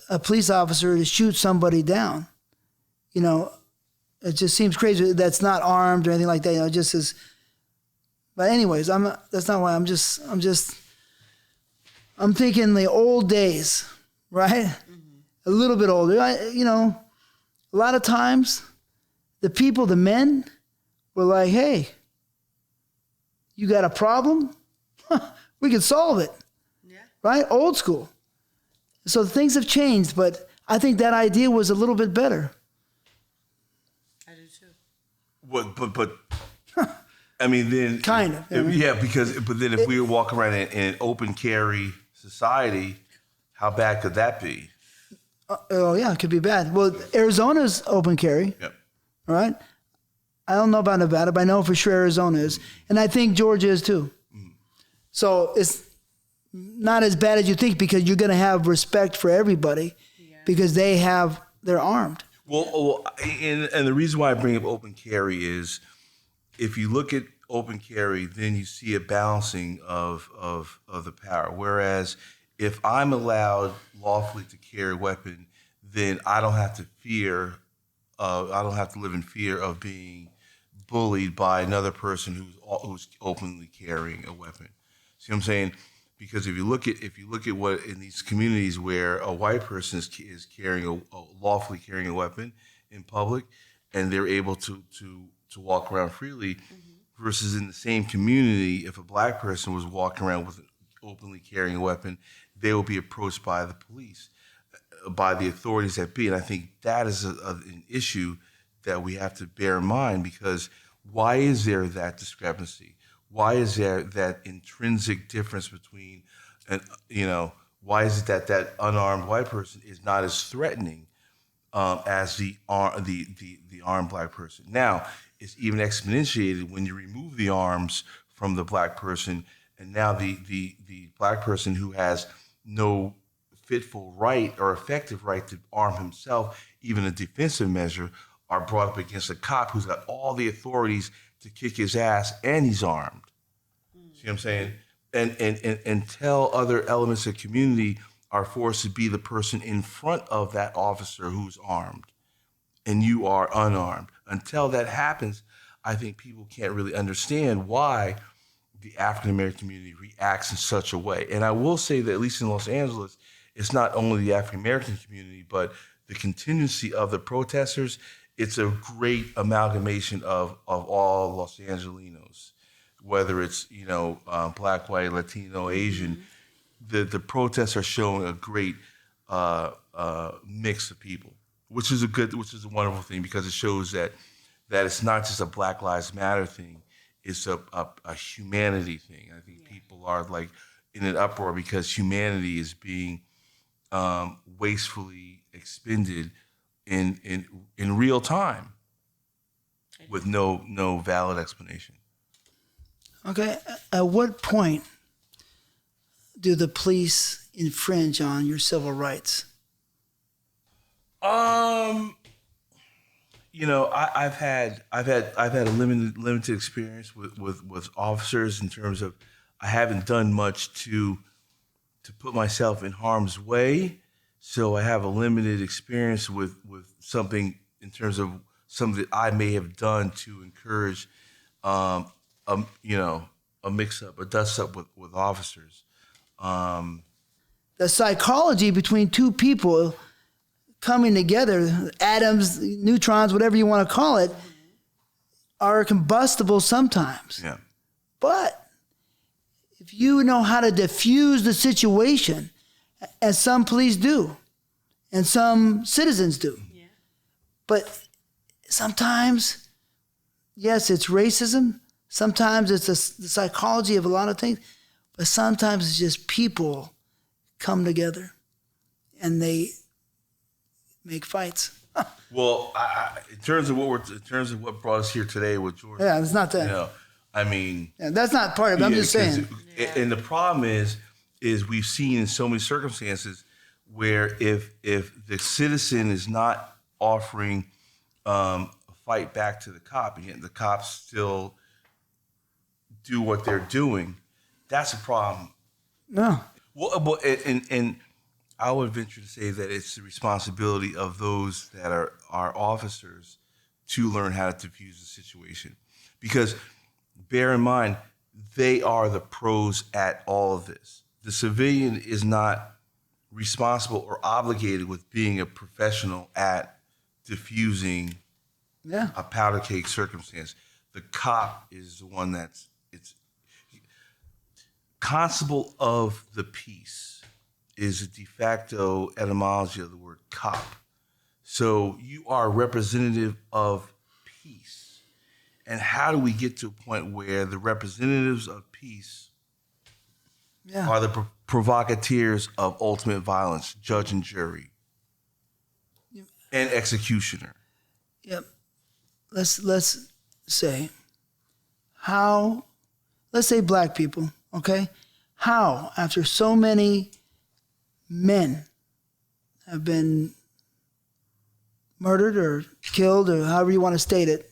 a police officer to shoot somebody down. You know, it just seems crazy. That's not armed or anything like that. You know, it just is. But anyways, that's not why. I'm thinking the old days, right? Mm-hmm. A little bit older. You know, a lot of times, the men, were like, "Hey, you got a problem? We can solve it." Yeah. Right? Old school. So things have changed, but I think that idea was a little bit better. I do too. But I mean, then kind of. But then if we walk around in an open carry society, how bad could that be? Oh yeah, it could be bad. Well, Arizona's open carry. Yep. All right. I don't know about Nevada, but I know for sure Arizona is, and I think Georgia is too. Mm. So it's not as bad as you think because you're going to have respect for everybody because they're armed. Well, and the reason why I bring up open carry is if you look at open carry, then you see a balancing of the power. Whereas if I'm allowed lawfully to carry a weapon, then I don't have to live in fear of being bullied by another person who's openly carrying a weapon. See what I'm saying? Because if you look at what in these communities where a white person is carrying lawfully carrying a weapon in public, and they're able to walk around freely, mm-hmm. versus in the same community, if a black person was walking around with openly carrying a weapon, they will be approached by the police, by the authorities that be. And I think that is an issue that we have to bear in mind because why is there that discrepancy? Why is there that intrinsic difference between, why is it that unarmed white person is not as threatening as the armed black person? Now, it's even exponentiated when you remove the arms from the black person, and now the black person who has no fitful right or effective right to arm himself, even a defensive measure, are brought up against a cop who's got all the authorities to kick his ass and he's armed. See what I'm saying? And until other elements of the community are forced to be the person in front of that officer who's armed and you are unarmed. Until that happens, I think people can't really understand why the African American community reacts in such a way. And I will say that at least in Los Angeles, it's not only the African American community, but the contingency of the protesters. It's a great amalgamation of all Los Angelinos, whether it's black, white, Latino, Asian. Mm-hmm. The protests are showing a great mix of people, which is a wonderful thing because it shows that it's not just a Black Lives Matter thing. It's a humanity thing. I think people are like in an uproar because humanity is being wastefully expended in real time with no valid explanation. Okay, at what point do the police infringe on your civil rights? I've had a limited experience with officers in terms of I haven't done much to put myself in harm's way, so I have a limited experience with something in terms of something that I may have done to encourage a mix-up, a dust-up with officers. The psychology between two people coming together, atoms, neutrons, whatever you want to call it, are combustible sometimes. Yeah. But if you know how to diffuse the situation, as some police do, and some citizens do, but sometimes, yes, it's racism. Sometimes it's the psychology of a lot of things, but sometimes it's just people come together and they make fights. Well, in terms of what brought us here today with George, it's not that. That's not part of it. I'm just saying. And the problem is we've seen in so many circumstances where if the citizen is not offering a fight back to the cop, and yet the cops still do what they're doing, that's a problem. No. Well, and I would venture to say that it's the responsibility of those that are officers to learn how to diffuse the situation. Because bear in mind, they are the pros at all of this. The civilian is not responsible or obligated with being a professional at diffusing a powder cake circumstance. The cop is the one it's constable of the peace is a de facto etymology of the word cop. So you are representative of peace. And how do we get to a point where the representatives of peace are the provocateurs of ultimate violence, judge and jury, and executioner? Yep. Let's say how, let's say black people, okay? How, after so many men have been murdered or killed or however you want to state it,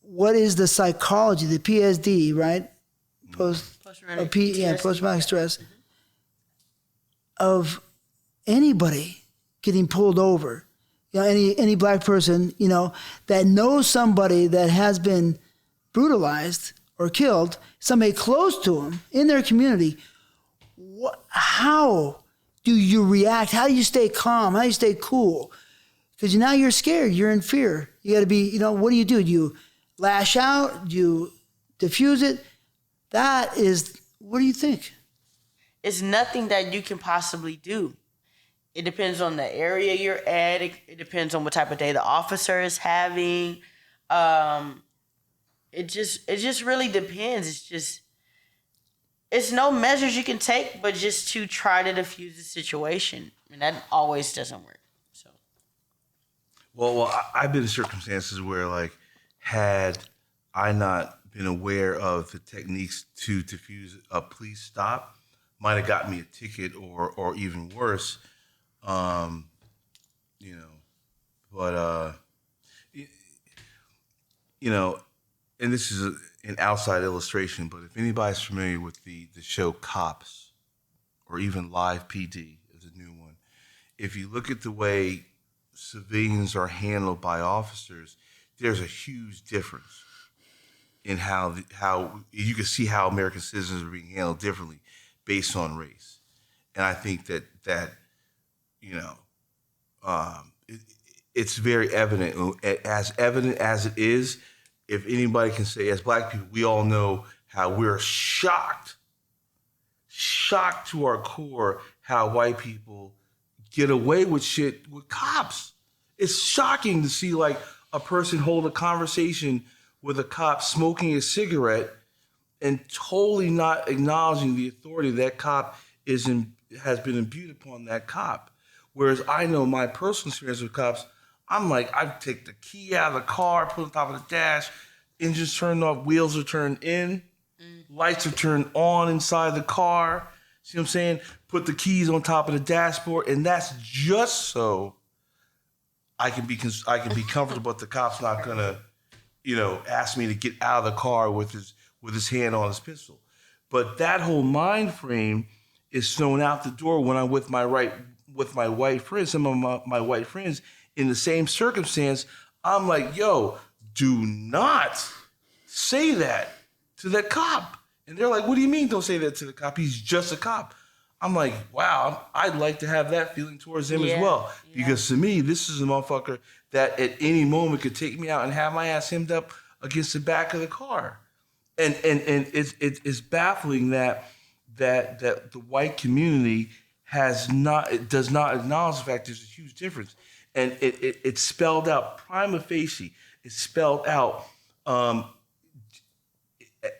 what is the psychology, the PSD, right? Post-traumatic stress of anybody getting pulled over? You know, any black person, you know, that knows somebody that has been brutalized or killed, somebody close to them in their community. How do you react? How do you stay calm? How do you stay cool? Because now you're scared. You're in fear. You got to be, you know, what do? Do you lash out? Do you diffuse it? That is, what do you think? It's nothing that you can possibly do. It depends on the area you're at. It depends on what type of day the officer is having. It just really depends. It's no measures you can take, but just to try to diffuse the situation. And that always doesn't work. So. Well, I've been in circumstances where, like, had I not been aware of the techniques to diffuse a police stop, might have got me a ticket or even worse. You know, but you know, and this is an outside illustration, but if anybody's familiar with the show Cops or even Live PD is a new one, if you look at the way civilians are handled by officers, there's a huge difference in how you can see how American citizens are being handled differently based on race. And I think that you know, it's very evident. As evident as it is, if anybody can say, as black people, we all know how we're shocked to our core how white people get away with shit with cops. It's shocking to see, like, a person hold a conversation with a cop smoking a cigarette and totally not acknowledging the authority that cop has been imbued upon that cop. Whereas I know my personal experience with cops, I'm like, I take the key out of the car, put it on top of the dash, engine's turned off, wheels are turned in, lights are turned on inside the car. See what I'm saying? Put the keys on top of the dashboard, and that's just so I can be comfortable, but the cop's not gonna, you know, ask me to get out of the car with his hand on his pistol. But that whole mind frame is thrown out the door when I'm with my white friends, some of my white friends in the same circumstance. I'm like, yo, do not say that to that cop. And they're like, what do you mean don't say that to the cop? He's just a cop. I'm like, wow, I'd like to have that feeling towards him as well. Yeah. Because to me, this is a motherfucker that at any moment could take me out and have my ass hemmed up against the back of the car. And it's baffling that the white community does not acknowledge the fact there's a huge difference. And it's spelled out prima facie. It's spelled out.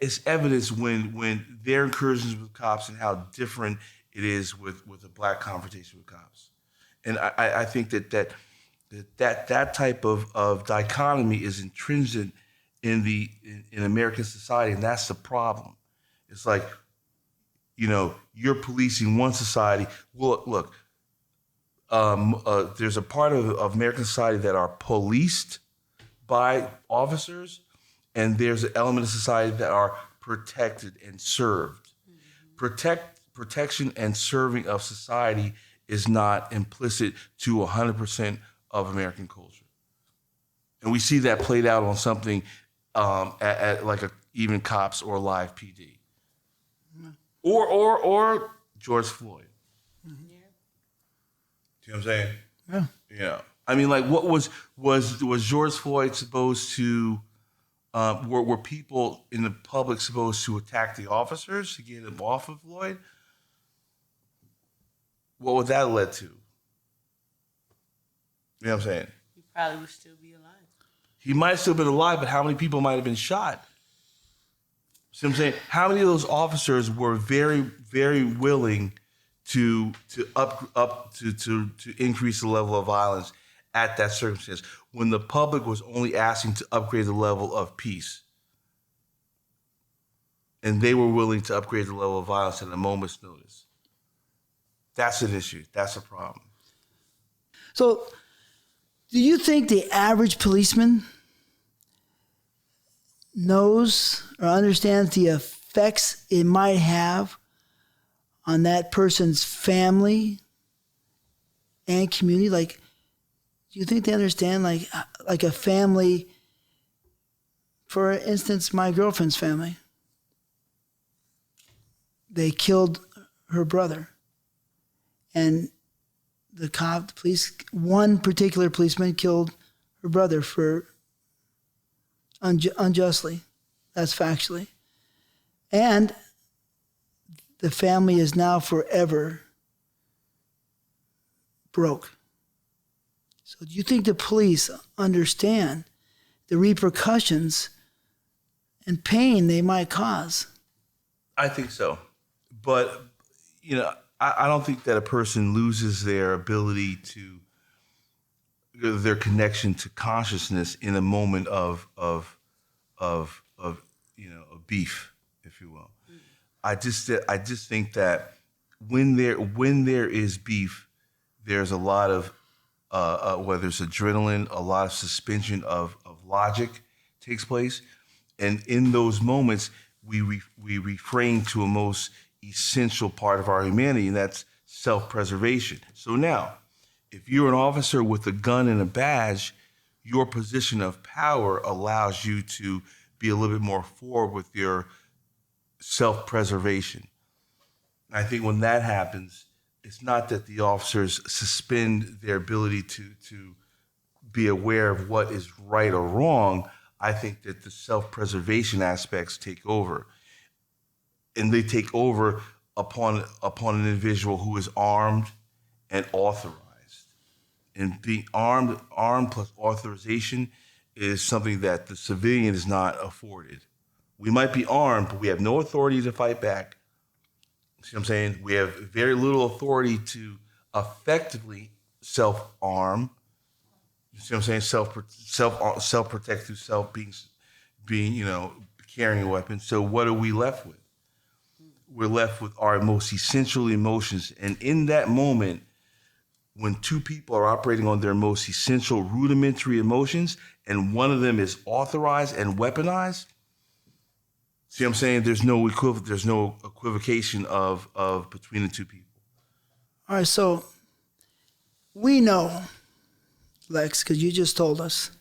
It's evidence when their incursions with cops and how different it is with a black confrontation with cops. And I think that type of dichotomy is intrinsic in American society, and that's the problem. It's like, you know, you're policing one society. Well, look, there's a part of American society that are policed by officers, and there's an element of society that are protected and served. protection and serving of society is not implicit to 100% of American culture. And we see that played out on something at like even cops or live PD. Or George Floyd. Yeah. See what I'm saying? Yeah. Yeah. I mean, like, what was George Floyd supposed to? Were people in the public supposed to attack the officers to get him off of Floyd? What would that lead to? You know what I'm saying? He probably would still be alive. He might still been alive, but how many people might have been shot? See what I'm saying? How many of those officers were very, very willing to increase the level of violence at that circumstance when the public was only asking to upgrade the level of peace? And they were willing to upgrade the level of violence at a moment's notice. That's an issue. That's a problem. So, do you think the average policeman knows or understands the effects it might have on that person's family and community? Like, do you think they understand, like a family, for instance, my girlfriend's family, they killed her brother. And the police, one particular policeman killed her brother for unjustly. That's factually. And the family is now forever broke. So do you think the police understand the repercussions and pain they might cause? I think so. But, you know, I don't think that a person loses their ability to, their connection to consciousness in a moment of you know, of beef, if you will. I just think that when there is beef, there's a lot of whether it's adrenaline, a lot of suspension of logic takes place, and in those moments we refrain to a most essential part of our humanity, and that's self-preservation. So now, if you're an officer with a gun and a badge, your position of power allows you to be a little bit more forward with your self-preservation. I think when that happens, it's not that the officers suspend their ability to be aware of what is right or wrong. I think that the self-preservation aspects take over. And they take over upon an individual who is armed and authorized. And being armed plus authorization is something that the civilian is not afforded. We might be armed, but we have no authority to fight back. See what I'm saying? We have very little authority to effectively self-arm. You see what I'm saying? Self-protect through being, you know, carrying a weapon. So what are we left with? We're left with our most essential emotions. And in that moment, when two people are operating on their most essential rudimentary emotions, and one of them is authorized and weaponized, see what I'm saying? There's no equivocation of between the two people. All right, so we know, Lex, because you just told us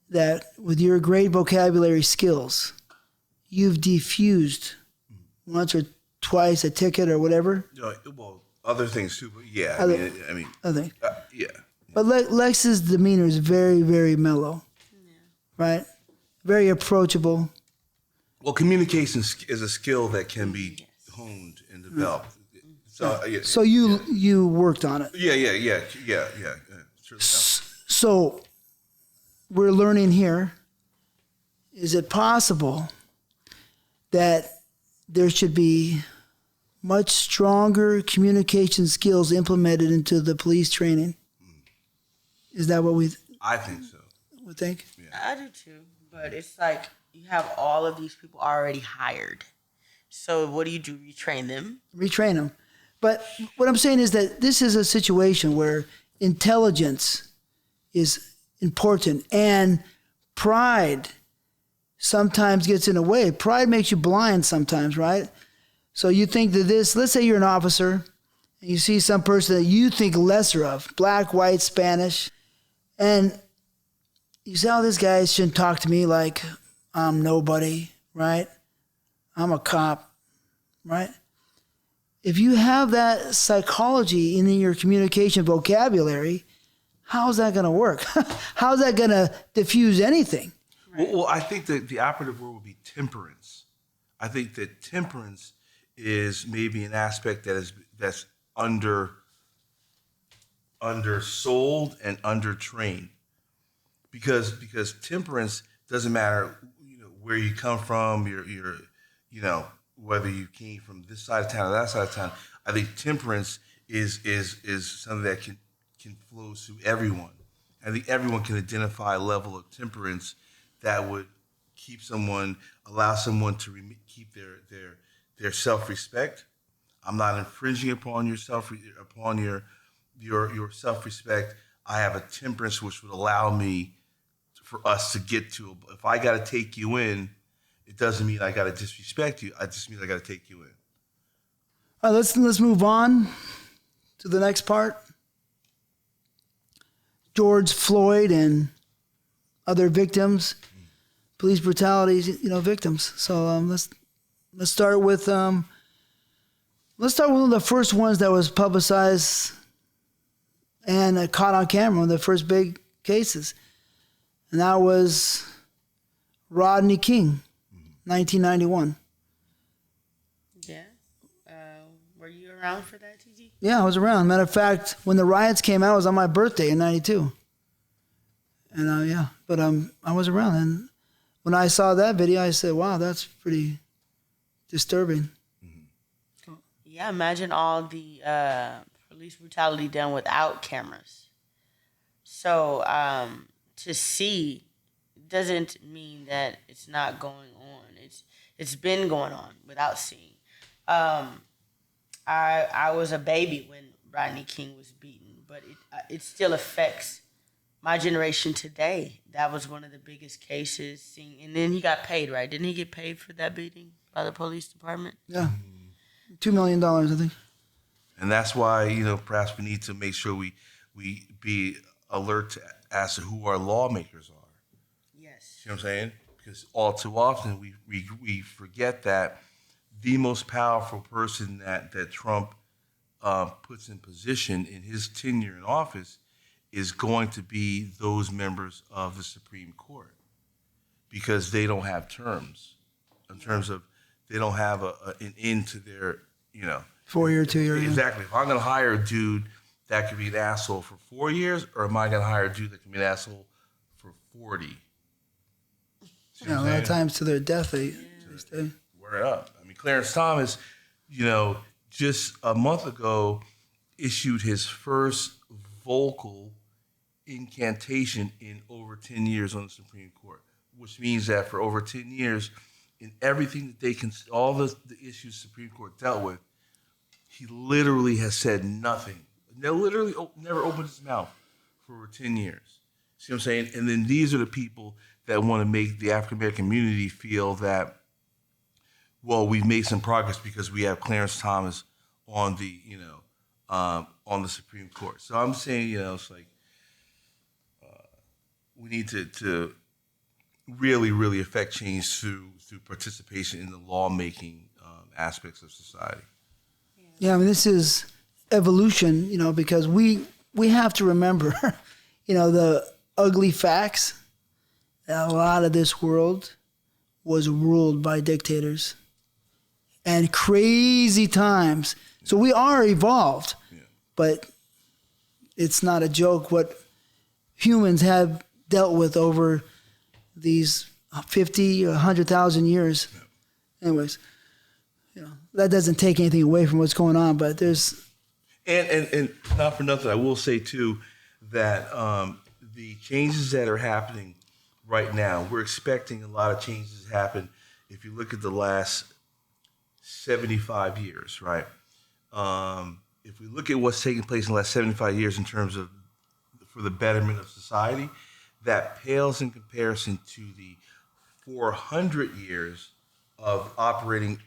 that with your great vocabulary skills, you've defused once or twice a ticket or whatever. Well, other things too, but yeah. Other things. Yeah. But Lex's demeanor is very, very mellow, right? Very approachable. Well, communication is a skill that can be honed and developed. So you worked on it. Yeah. So we're learning here. Is it possible that there should be much stronger communication skills implemented into the police training? Is that what I think so. would think? Yeah. I do too, but it's like you have all of these people already hired. So what do? Retrain them? Retrain them. But what I'm saying is that this is a situation where intelligence is important and pride sometimes gets in the way. Pride makes you blind sometimes, right? So you think that this, let's say you're an officer, and you see some person that you think lesser of, black, white, Spanish, and you say, oh, this guy shouldn't talk to me like I'm nobody, right? I'm a cop, right? If you have that psychology in your communication vocabulary, how's that going to work? How's that going to diffuse anything? Well, I think that the operative word would be temperance. I think that temperance is maybe an aspect that's undersold and undertrained, because temperance doesn't matter, where you come from, whether you came from this side of town or that side of town. I think temperance is something that can flow through everyone. I think everyone can identify a level of temperance that would allow someone to keep their self-respect. I'm not infringing upon your your self-respect. I have a temperance which would allow for us to get to. If I got to take you in, it doesn't mean I got to disrespect you. I just mean I got to take you in. All right, let's move on to the next part. George Floyd and other victims, police brutality, victims. So let's start with one of the first ones that was publicized and caught on camera, one of the first big cases, and that was Rodney King, 1991. Yeah. Were you around for that, TG? Yeah, I was around. Matter of fact, when the riots came out, it was on my birthday in 92. And I was around. And when I saw that video, I said, wow, that's pretty disturbing. Mm-hmm. Yeah, imagine all the police brutality done without cameras. So to see doesn't mean that it's not going on. It's been going on without seeing. I was a baby when Rodney King was beaten, but it still affects my generation today. That was one of the biggest cases. And then he got paid, right? Didn't he get paid for that beating by the police department? Yeah, $2 million, I think. And that's why, perhaps we need to make sure we be alert as to who our lawmakers are. Yes. See what I'm saying? Because all too often we forget that the most powerful person that Trump puts in position in his tenure in office is going to be those members of the Supreme Court, because they don't have terms in terms of they don't have an end to their 4-year, 2-year. Exactly. If I'm going to hire a dude that could be an asshole for 4 years, or am I going to hire a dude that can be an asshole for 40? A lot of times to their death, they stay. Word up. I mean, Clarence Thomas, just a month ago, issued his first vocal incantation in over 10 years on the Supreme Court, which means that for over 10 years, in everything that they can, all the issues the Supreme Court dealt with, he literally has said nothing. Literally never opened his mouth for over 10 years. See what I'm saying? And then these are the people that want to make the African American community feel that, well, we've made some progress because we have Clarence Thomas on the, on the Supreme Court. So I'm saying, it's like we need to really, really affect change through participation in the lawmaking aspects of society. Yeah, I mean, this is evolution, because we have to remember, the ugly facts. A lot of this world was ruled by dictators and crazy times. So we are evolved, but it's not a joke what humans have dealt with over these 50, 100,000 years. Yeah. Anyways, that doesn't take anything away from what's going on, but there's... And not for nothing, I will say, too, that the changes that are happening right now, we're expecting a lot of changes to happen if you look at the last 75 years, right? If we look at what's taking place in the last 75 years in terms of for the betterment of society, that pales in comparison to the 400 years of operating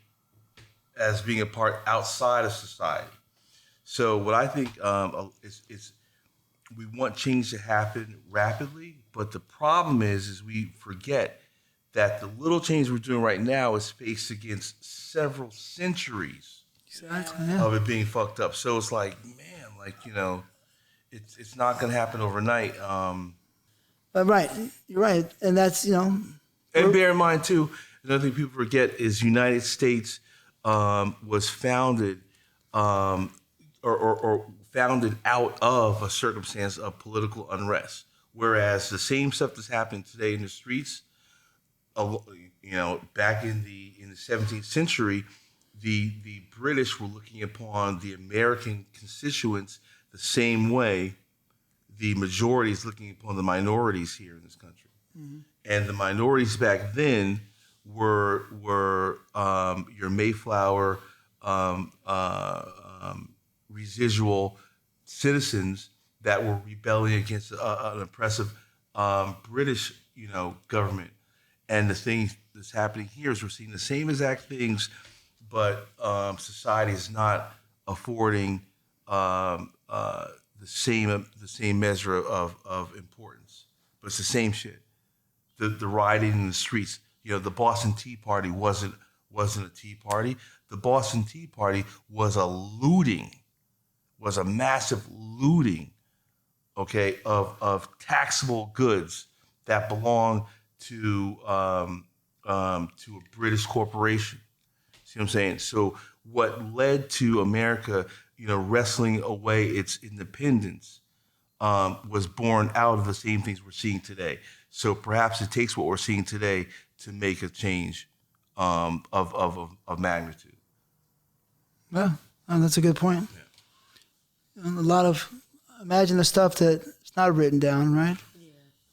as being a part outside of society. So what I think is we want change to happen rapidly, but the problem is we forget that the little change we're doing right now is faced against several centuries of it being fucked up. So it's like, man, like, it's not going to happen overnight. Right, you're right, and that's And bear in mind too, another thing people forget is United States was founded or founded out of a circumstance of political unrest, whereas the same stuff that's happening today in the streets, back in the 17th century, the British were looking upon the American constituents the same way the majority is looking upon the minorities here in this country. Mm-hmm. And the minorities back then were your Mayflower residual citizens that were rebelling against an oppressive British, government. And the thing that's happening here is we're seeing the same exact things, but society is not affording the same measure of importance. But it's the same shit. The rioting in the streets. The Boston Tea Party wasn't a tea party. The Boston Tea Party was a massive looting, okay, of taxable goods that belonged to a British corporation. See what I'm saying? So what led to America, wrestling away its independence, was born out of the same things we're seeing today. So perhaps it takes what we're seeing today to make a change of magnitude. Well, that's a good point. Yeah. And imagine the stuff that's not written down, right?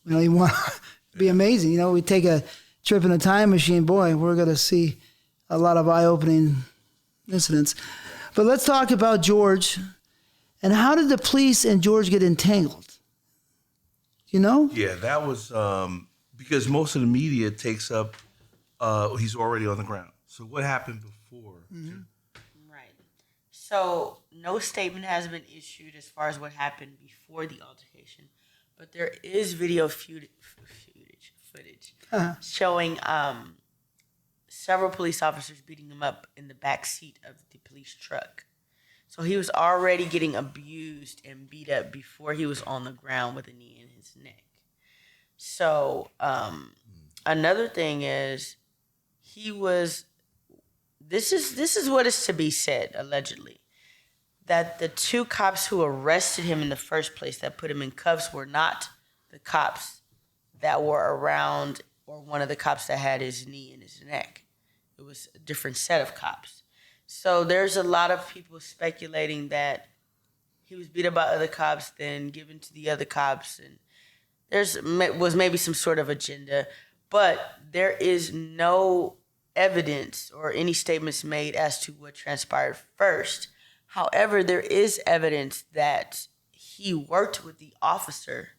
Yeah. You want to be amazing. We take a trip in a time machine, boy, we're going to see a lot of eye-opening incidents. But let's talk about George. And how did the police and George get entangled? Yeah, that was because most of the media takes up, he's already on the ground. So what happened before? Mm-hmm. Right. So no statement has been issued as far as what happened before the altercation, but there is video footage showing several police officers beating him up in the back seat of the police truck. So he was already getting abused and beat up before he was on the ground with a knee in his neck. So another thing is this is what is to be said, allegedly, that the two cops who arrested him in the first place, that put him in cuffs, were not the cops that were around or one of the cops that had his knee in his neck. It was a different set of cops. So there's a lot of people speculating that he was beat up by other cops, then given to the other cops, and was maybe some sort of agenda. But there is no evidence or any statements made as to what transpired first. However, there is evidence that he worked with the officer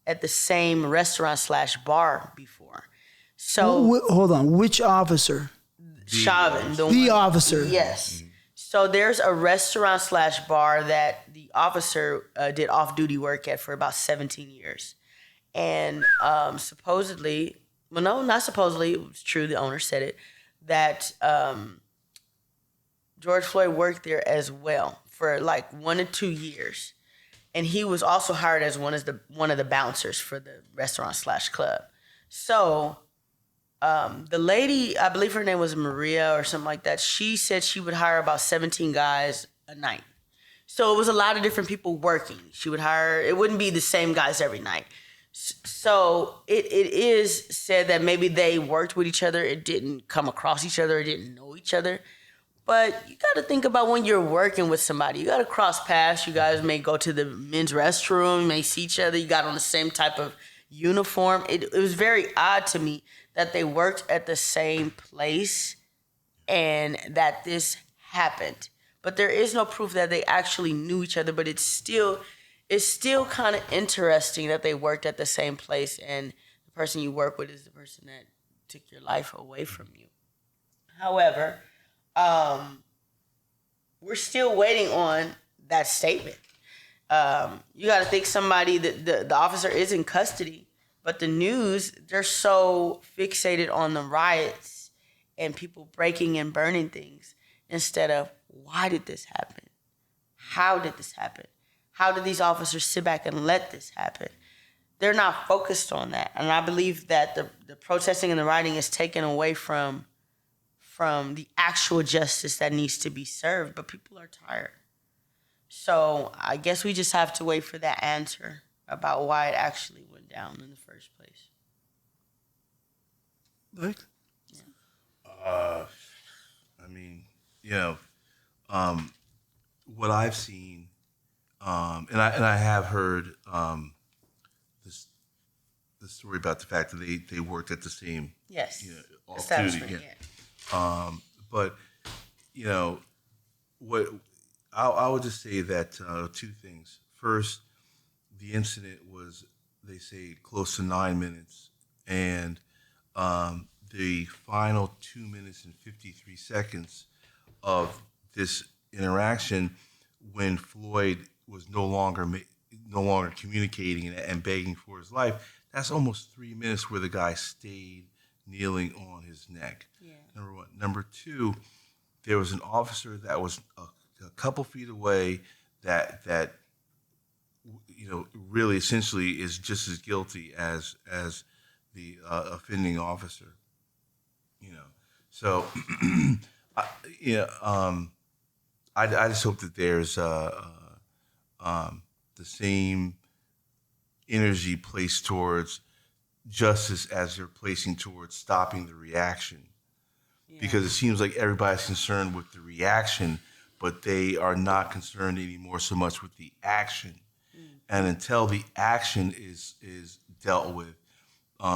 at the same restaurant/bar before. So hold on, which officer? Chauvin, the officer. Yes. Mm-hmm. So there's a restaurant/bar that the officer did off-duty work at for about 17 years. And supposedly, well, no, not supposedly, it was true, the owner said it, that George Floyd worked there as well for like 1 to 2 years. And he was also hired as one of the bouncers for the restaurant/club. So the lady, I believe her name was Maria or something like that, she said she would hire about 17 guys a night. So it was a lot of different people working. She would hire, it wouldn't be the same guys every night. So it is said that maybe they worked with each other. It didn't come across each other. It didn't know each other. But you got to think about when you're working with somebody. You got to cross paths. You guys may go to the men's restroom. You may see each other. You got on the same type of uniform. It was very odd to me that they worked at the same place and that this happened. But there is no proof that they actually knew each other. But it's still kind of interesting that they worked at the same place and the person you work with is the person that took your life away from you. However, We're still waiting on that statement. You got to think somebody that the officer is in custody, but the news, they're so fixated on the riots and people breaking and burning things instead of why did this happen? How did this happen? How did these officers sit back and let this happen? They're not focused on that. And I believe that the protesting and the rioting is taken away from the actual justice that needs to be served, but people are tired. So I guess we just have to wait for that answer about why it actually went down in the first place. Like? I mean, what I've seen, and I have heard this the story about the fact that they worked at the same Yes. off duty. But what I would just say that two things. First, the incident was, they say, close to 9 minutes, and the final 2 minutes and 53 seconds of this interaction, when Floyd was no longer communicating and begging for his life, that's almost 3 minutes where the guy stayed kneeling on his neck. Yeah. Number one. Number two, there was an officer that was a couple feet away that really essentially is just as guilty as the offending officer. So I just hope that there's the same energy placed towards justice as they're placing towards stopping the reaction. Yeah. Because it seems like everybody's concerned with the reaction, but they are not concerned anymore so much with the action. And until the action is dealt with,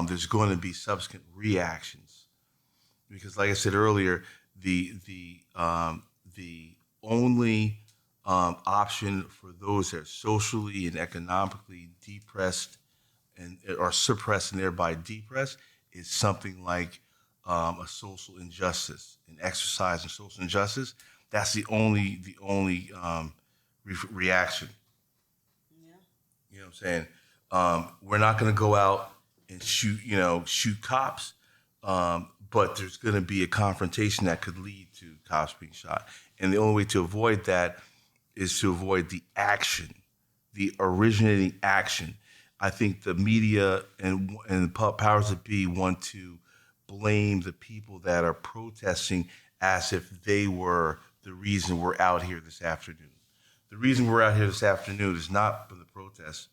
there's going to be subsequent reactions. Because, like I said earlier, the only option for those that are socially and economically depressed and are suppressed and thereby depressed is something like a social injustice, an exercise in social injustice. That's the only reaction. Yeah. You know what I'm saying? We're not going to go out and shoot cops, but there's going to be a confrontation that could lead to cops being shot. And the only way to avoid that is to avoid the action, the originating action. I think the media and the powers that be want to blame the people that are protesting as if they were the reason we're out here this afternoon. The reason we're out here this afternoon is not for the protests.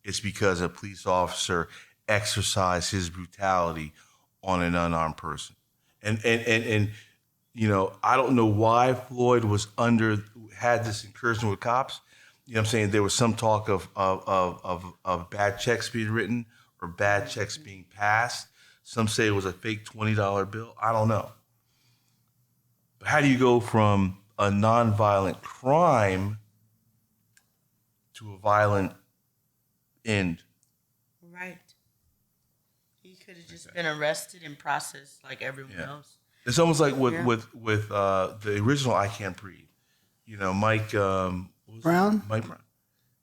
It's because a police officer exercised his brutality on an unarmed person. And I don't know why Floyd had this incursion with cops. You know what I'm saying? There was some talk of bad checks being written or bad checks being passed. Some say it was a fake $20 bill. I don't know. But how do you go from a nonviolent crime to a violent end? Right. He could have just been arrested and processed like everyone else. It's almost like with the original I Can't Breathe. Mike Brown? Mike Brown.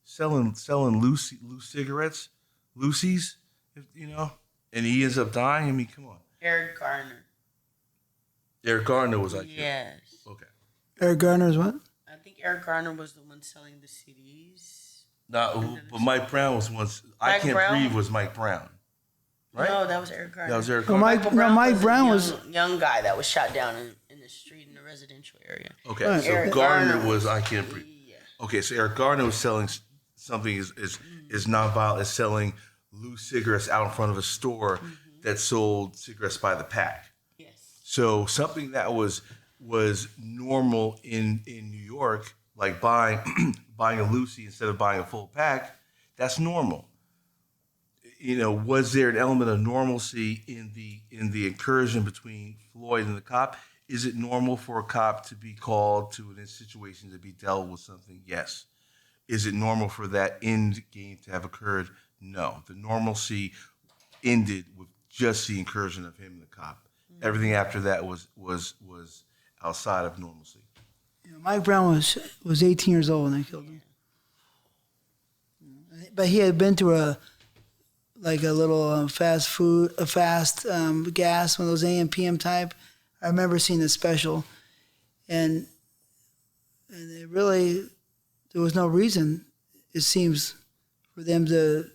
Selling loose cigarettes, Lucy's, and he ends up dying. I mean, come on. Eric Garner. Eric Garner was like, yes. Okay. Eric Garner is what? I think Eric Garner was the one selling the CDs. No, but Mike Brown was once. I Can't Breathe was Mike Brown, right? No, that was Eric Garner. That was Eric Well, Garner. Mike Brown was a young guy that was shot down in the street in the residential area. Okay, Right. so Eric Garner Garner was I Can't Breathe. Yeah. Okay, so Eric Garner was selling something is nonviolent, is selling loose cigarettes out in front of a store that sold cigarettes by the pack. Yes. So something that was normal in New York, like buying a Lucy instead of buying a full pack, that's normal. Was there an element of normalcy in the incursion between Floyd and the cop? Is it normal for a cop to be called to a situation to be dealt with something? Yes. Is it normal for that end game to have occurred? No. The normalcy ended with just the incursion of him and the cop. Everything after that was outside of normalcy. Mike Brown was 18 years old when they killed him. But he had been to a little fast gas, one of those AM PM type. I remember seeing the special, and it really, there was no reason, it seems, for them to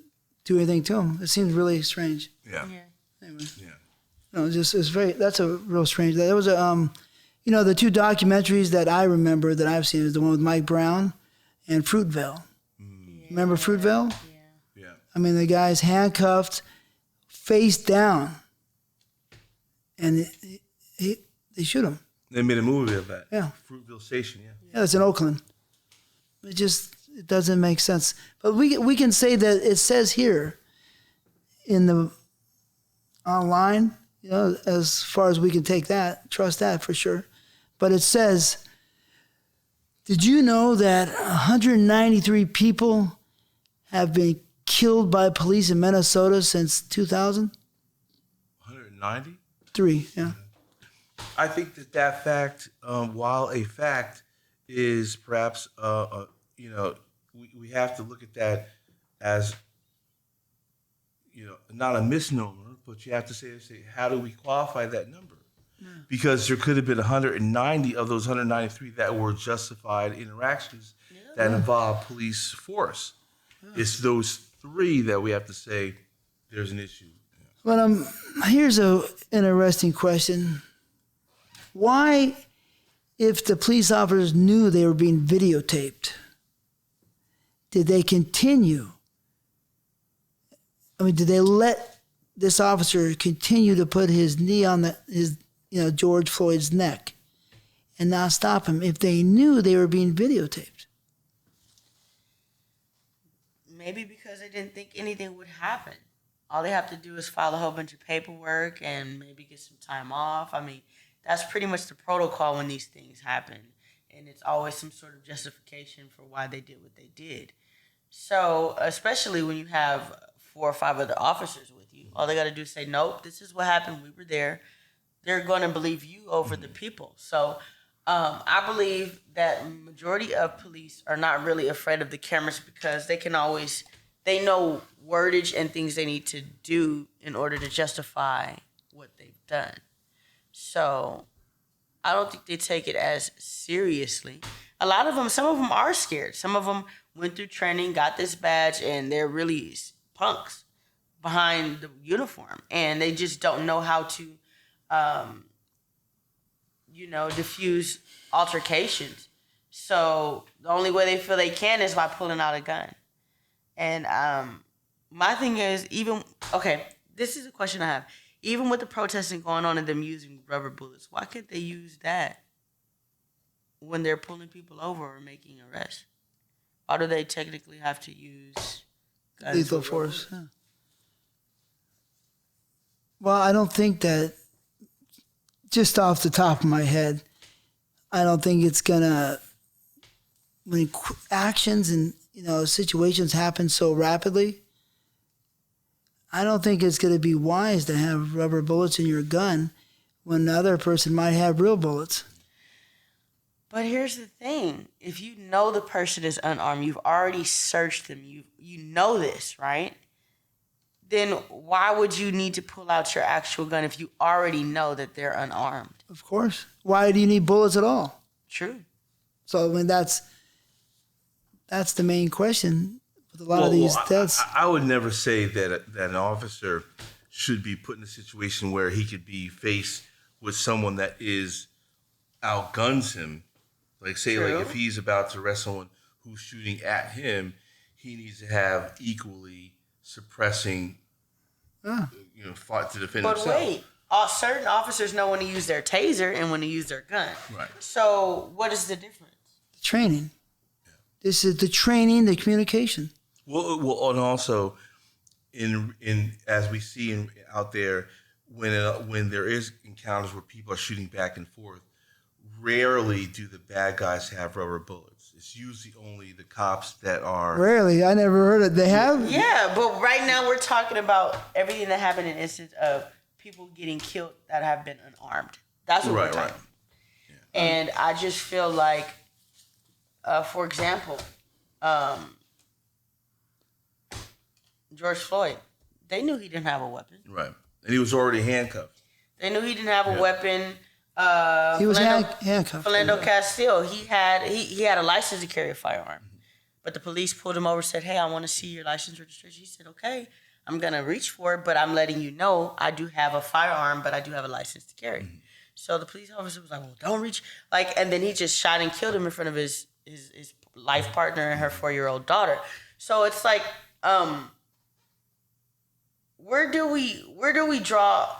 do anything to him. It seems really strange. Yeah. Anyway. Yeah. No, that's a real strange. There was the two documentaries that I remember that I've seen is the one with Mike Brown and Fruitvale. Remember Fruitvale? Yeah. I mean, the guy's handcuffed, face down, and they shoot him. They made a movie of that. Yeah. Fruitvale Station, Yeah, it's in Oakland. It doesn't make sense. But we can say that it says here in the online, as far as we can take that, trust that for sure. But it says, did you know that 193 people have been killed by police in Minnesota since 2000? 190? 3, yeah. I think that fact, while a fact, is perhaps, we have to look at that as, not a misnomer, but you have to say, how do we qualify that number? Yeah. Because there could have been 190 of those 193 that were justified interactions that involve police force. Yeah. It's those 3 that we have to say there's an issue. But here's an interesting question. Why, if the police officers knew they were being videotaped, did they continue? I mean, did they let this officer continue to put his knee on George Floyd's neck and not stop him if they knew they were being videotaped? Maybe because they didn't think anything would happen. All they have to do is file a whole bunch of paperwork and maybe get some time off. I mean, that's pretty much the protocol when these things happen. And it's always some sort of justification for why they did what they did. So, especially when you have 4 or 5 other officers with you, all they got to do is say, nope, this is what happened. We were there. They're going to believe you over the people. So, I believe that majority of police are not really afraid of the cameras because they know wordage and things they need to do in order to justify what they've done. So I don't think they take it as seriously. A lot of them, some of them are scared. Some of them went through training, got this badge, and they're really punks behind the uniform. And they just don't know how to, diffuse altercations. So the only way they feel they can is by pulling out a gun. And my thing is, this is a question I have. Even with the protesting going on and them using rubber bullets, why can't they use that when they're pulling people over or making arrests? Why do they technically have to use guns? Lethal force. Yeah. Well, I don't think that, just off the top of my head, I don't think it's gonna, when actions and situations happen so rapidly, I don't think it's going to be wise to have rubber bullets in your gun when the other person might have real bullets. But here's the thing. If you know the person is unarmed, you've already searched them, you know this, right? Then why would you need to pull out your actual gun if you already know that they're unarmed? Of course. Why do you need bullets at all? True. So, I mean, that's the main question. With a lot of these deaths. I would never say that an officer should be put in a situation where he could be faced with someone that outguns him. Like, say, True. like if he's about to arrest someone who's shooting at him, he needs to have equally suppressing, fight to defend himself. But wait, certain officers know when to use their taser and when to use their gun. Right. So what is the difference? The training. Yeah. This is the training, the communication. Well, and also, in as we see out there, when there is encounters where people are shooting back and forth, rarely do the bad guys have rubber bullets. It's usually only the cops that are. Rarely, I never heard it. They have. Yeah, but right now we're talking about everything that happened in instance of people getting killed that have been unarmed. That's what we're talking. And I just feel like, for example, George Floyd, they knew he didn't have a weapon. Right. And he was already handcuffed. They knew he didn't have a weapon. He was handcuffed. Philando Castile, he had a license to carry a firearm. But the police pulled him over and said, hey, I want to see your license registration. He said, okay, I'm going to reach for it, but I'm letting you know I do have a firearm, but I do have a license to carry. So the police officer was like, well, don't reach. And then he just shot and killed him in front of his life partner and her 4-year-old daughter. So it's like, where do we draw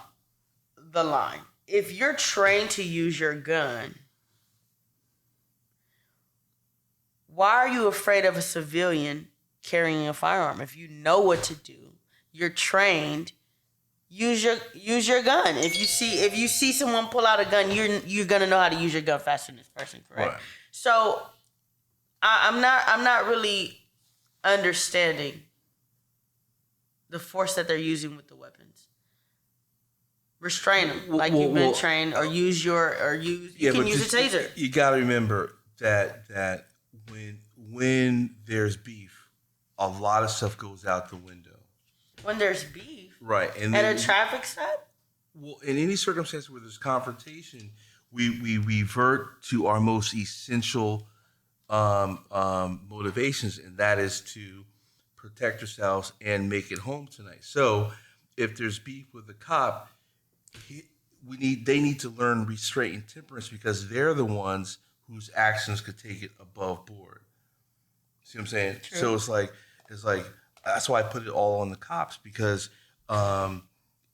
the line? If you're trained to use your gun, why are you afraid of a civilian carrying a firearm? If you know what to do, you're trained, use your gun. If you see someone pull out a gun, you're gonna know how to use your gun faster than this person, correct? Right. So I'm not really understanding the force that they're using with the weapons. Restrain them like you've been trained, or you can use a taser. You got to remember that when there's beef, a lot of stuff goes out the window. When there's beef, right? And at a traffic stop. Well, in any circumstance where there's confrontation, we revert to our most essential motivations, and that is to protect ourselves and make it home tonight. So, if there's beef with a cop, they need to learn restraint and temperance, because they're the ones whose actions could take it above board. See what I'm saying? True. So it's like that's why I put it all on the cops, because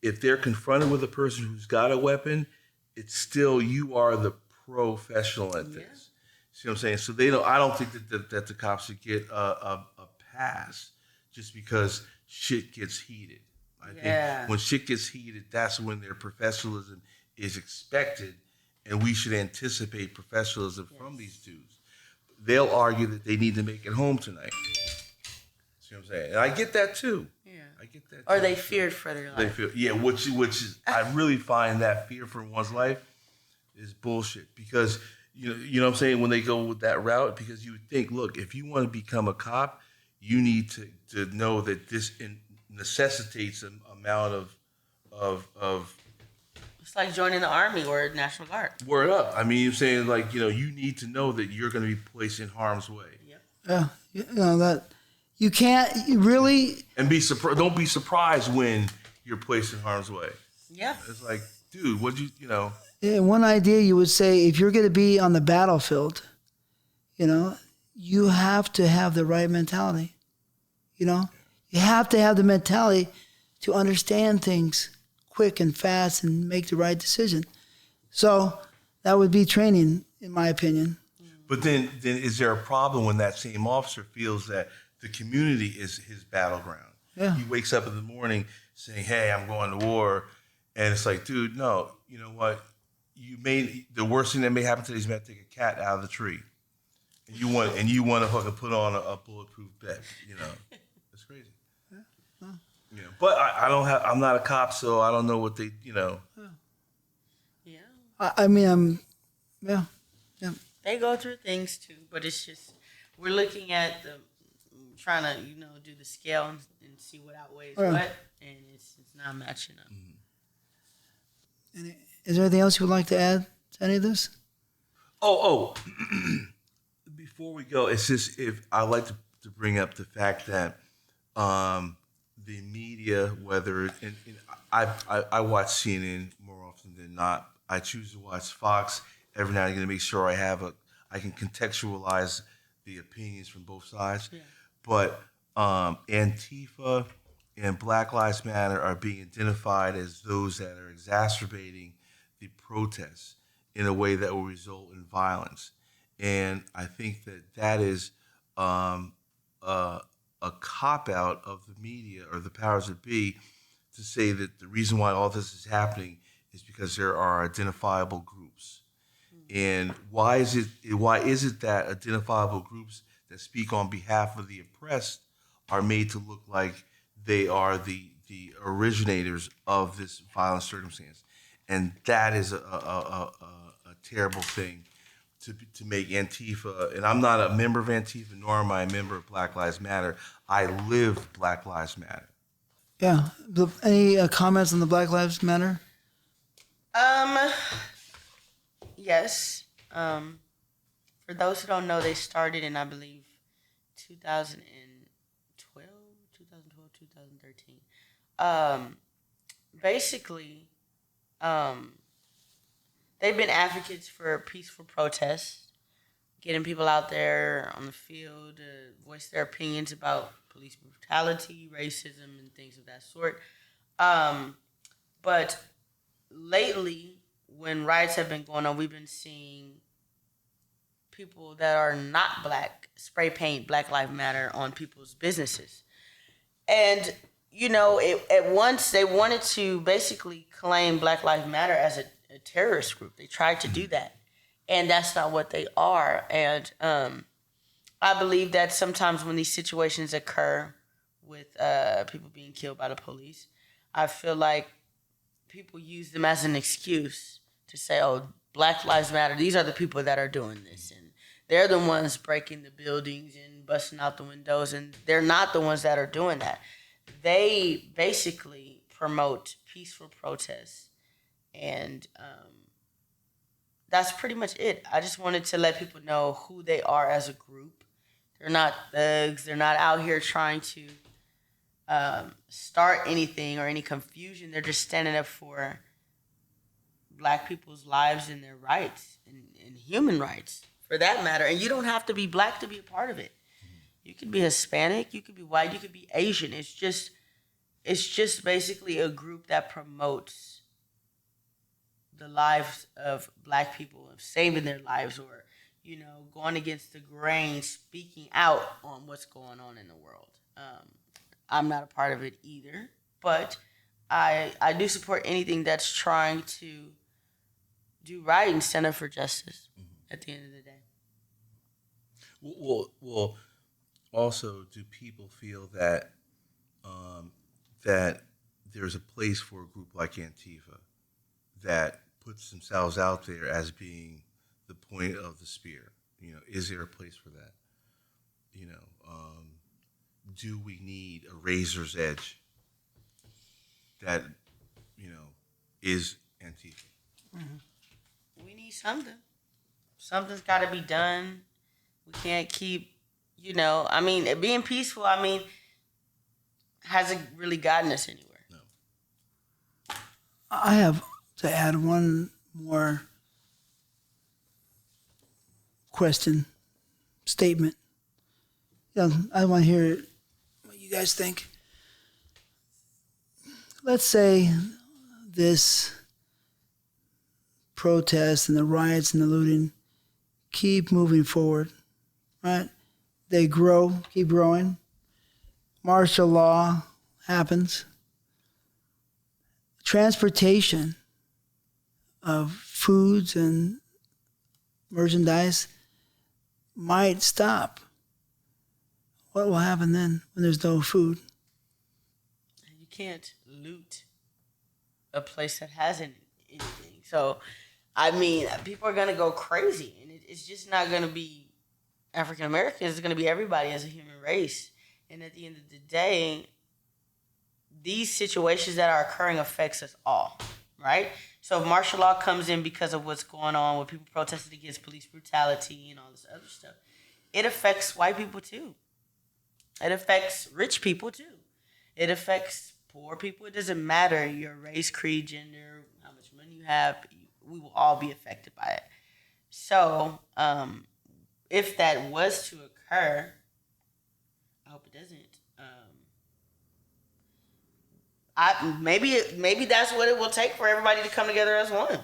if they're confronted with a person who's got a weapon, it's still, you are the professional at this. Yeah. See what I'm saying? So I don't think that the cops should get a pass just because shit gets heated. I think when shit gets heated, that's when their professionalism is expected, and we should anticipate professionalism from these dudes. They'll argue that they need to make it home tonight. See what I'm saying? And I get that too. Yeah, I get that. Or they feared for their life. Which is I really find that fear for one's life is bullshit, because you know what I'm saying, when they go with that route, because you would think, look, if you want to become a cop, you need to know that this necessitates an amount of it's like joining the Army or National Guard. Word up. I mean, you're saying, like, you need to know that you're going to be placed in harm's way. Yep. Yeah, that you can't really, and don't be surprised when you're placed in harm's way. Yeah. It's like, dude, what'd you know? Yeah, one idea you would say, if you're going to be on the battlefield, you have to have the right mentality. You have to have the mentality to understand things quick and fast and make the right decision. So that would be training, in my opinion. But then is there a problem when that same officer feels that the community is his battleground? Yeah. He wakes up in the morning saying, hey, I'm going to war. And it's like, dude, no, you know what? The worst thing that may happen today is you have to take a cat out of the tree. And you want to fucking put on a bulletproof vest, It's crazy. But I'm not a cop, so I don't know what they, Yeah. I mean, yeah. They go through things too, but it's just, we're looking at trying to, do the scale and see what outweighs what, and it's not matching up. Mm-hmm. Is there anything else you would like to add to any of this? Oh. Before we go, it's just, if I like to bring up the fact that the media, whether I watch CNN more often than not. I choose to watch Fox every now and again to make sure I can contextualize the opinions from both sides. Yeah. But Antifa and Black Lives Matter are being identified as those that are exacerbating the protests in a way that will result in violence. And I think that is a cop-out of the media or the powers that be to say that the reason why all this is happening is because there are identifiable groups. And why is it that identifiable groups that speak on behalf of the oppressed are made to look like they are the originators of this violent circumstance? And that is a terrible thing to make Antifa, and I'm not a member of Antifa, nor am I a member of Black Lives Matter. I live Black Lives Matter. Yeah. Any comments on the Black Lives Matter? Yes. For those who don't know, they started in, I believe, 2013. Basically, they've been advocates for peaceful protests, getting people out there on the field to voice their opinions about police brutality, racism, and things of that sort. But lately, when riots have been going on, we've been seeing people that are not black spray paint Black Lives Matter on people's businesses. And, at once they wanted to basically claim Black Lives Matter as a terrorist group. They tried to do that. And that's not what they are. And I believe that sometimes when these situations occur with people being killed by the police, I feel like people use them as an excuse to say, oh, Black Lives Matter, these are the people that are doing this. And they're the ones breaking the buildings and busting out the windows. And they're not the ones that are doing that. They basically promote peaceful protests. And that's pretty much it. I just wanted to let people know who they are as a group. They're not thugs. They're not out here trying to start anything or any confusion. They're just standing up for Black people's lives and their rights and human rights, for that matter. And you don't have to be Black to be a part of it. You could be Hispanic, you could be white, you could be Asian. It's just basically a group that promotes the lives of Black people, of saving their lives, or going against the grain, speaking out on what's going on in the world. I'm not a part of it either, but I do support anything that's trying to do right and stand up for justice at the end of the day. Well, also, do people feel that that there's a place for a group like Antifa that puts themselves out there as being the point of the spear? Is there a place for that? Do we need a razor's edge that is Antifa? Mm-hmm. We need something. Something's got to be done. We can't keep, being peaceful, hasn't really gotten us anywhere. No. I have to add one more question, statement. I want to hear what you guys think. Let's say this protest and the riots and the looting keep moving forward, right? They grow, keep growing. Martial law happens. Transportation of foods and merchandise might stop. What will happen then when there's no food? You can't loot a place that hasn't anything. So, people are going to go crazy. And it's just not going to be African Americans. It's going to be everybody as a human race. And at the end of the day, these situations that are occurring affects us all, right? So if martial law comes in because of what's going on with people protesting against police brutality and all this other stuff, it affects white people too. It affects rich people too. It affects poor people. It doesn't matter your race, creed, gender, how much money you have. We will all be affected by it. So if that was to occur, I hope it doesn't. Maybe that's what it will take for everybody to come together as one.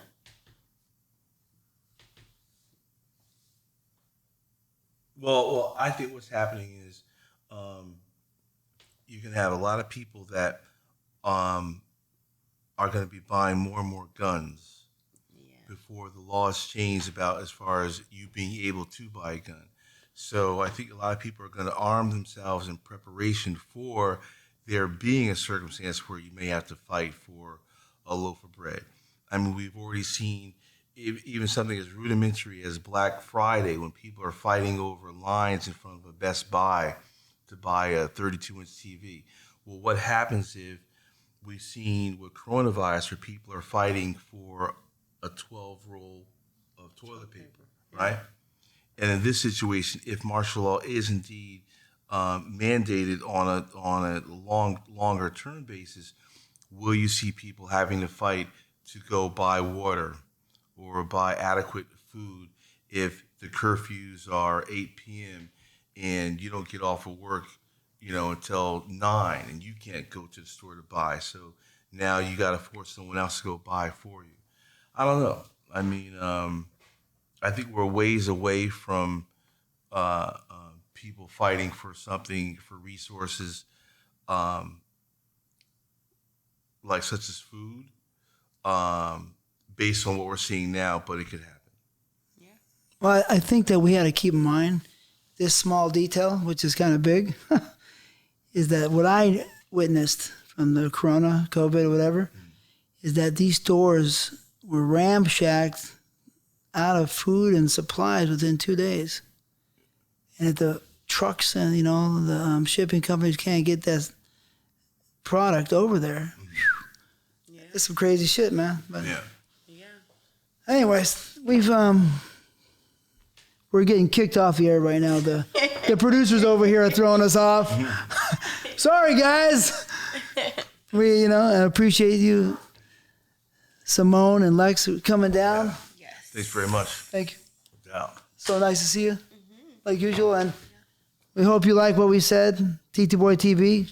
Well, I think what's happening is you can have a lot of people that are going to be buying more and more guns before the laws change about as far as you being able to buy a gun. So I think a lot of people are going to arm themselves in preparation for there being a circumstance where you may have to fight for a loaf of bread. We've already seen even something as rudimentary as Black Friday, when people are fighting over lines in front of a Best Buy to buy a 32-inch TV. Well, what happens if we've seen with coronavirus where people are fighting for a 12-roll of toilet paper, right? And in this situation, if martial law is indeed mandated on a longer term basis, will you see people having to fight to go buy water or buy adequate food if the curfews are 8 p.m. and you don't get off of work, until 9, and you can't go to the store to buy? So now you got to force someone else to go buy for you. I don't know. I mean, I think we're ways away from people fighting for something, for resources, like such as food, based on what we're seeing now, but it could happen. Yeah. Well, I think that we had to keep in mind this small detail, which is kind of big, is that what I witnessed from the corona, COVID, whatever, is that these stores were ramshacked out of food and supplies within 2 days. And if the trucks and, the shipping companies can't get that product over there, Yeah. it's some crazy shit, man. But Yeah. Yeah. anyways, we're getting kicked off the air right now. The producers over here are throwing us off. Sorry, guys. We, I appreciate you, Samone and Lex, coming down. Yes. Thanks very much. Thank you. No doubt. So nice to see you, like usual. And we hope you like what we said. TTBoy TV,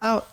out.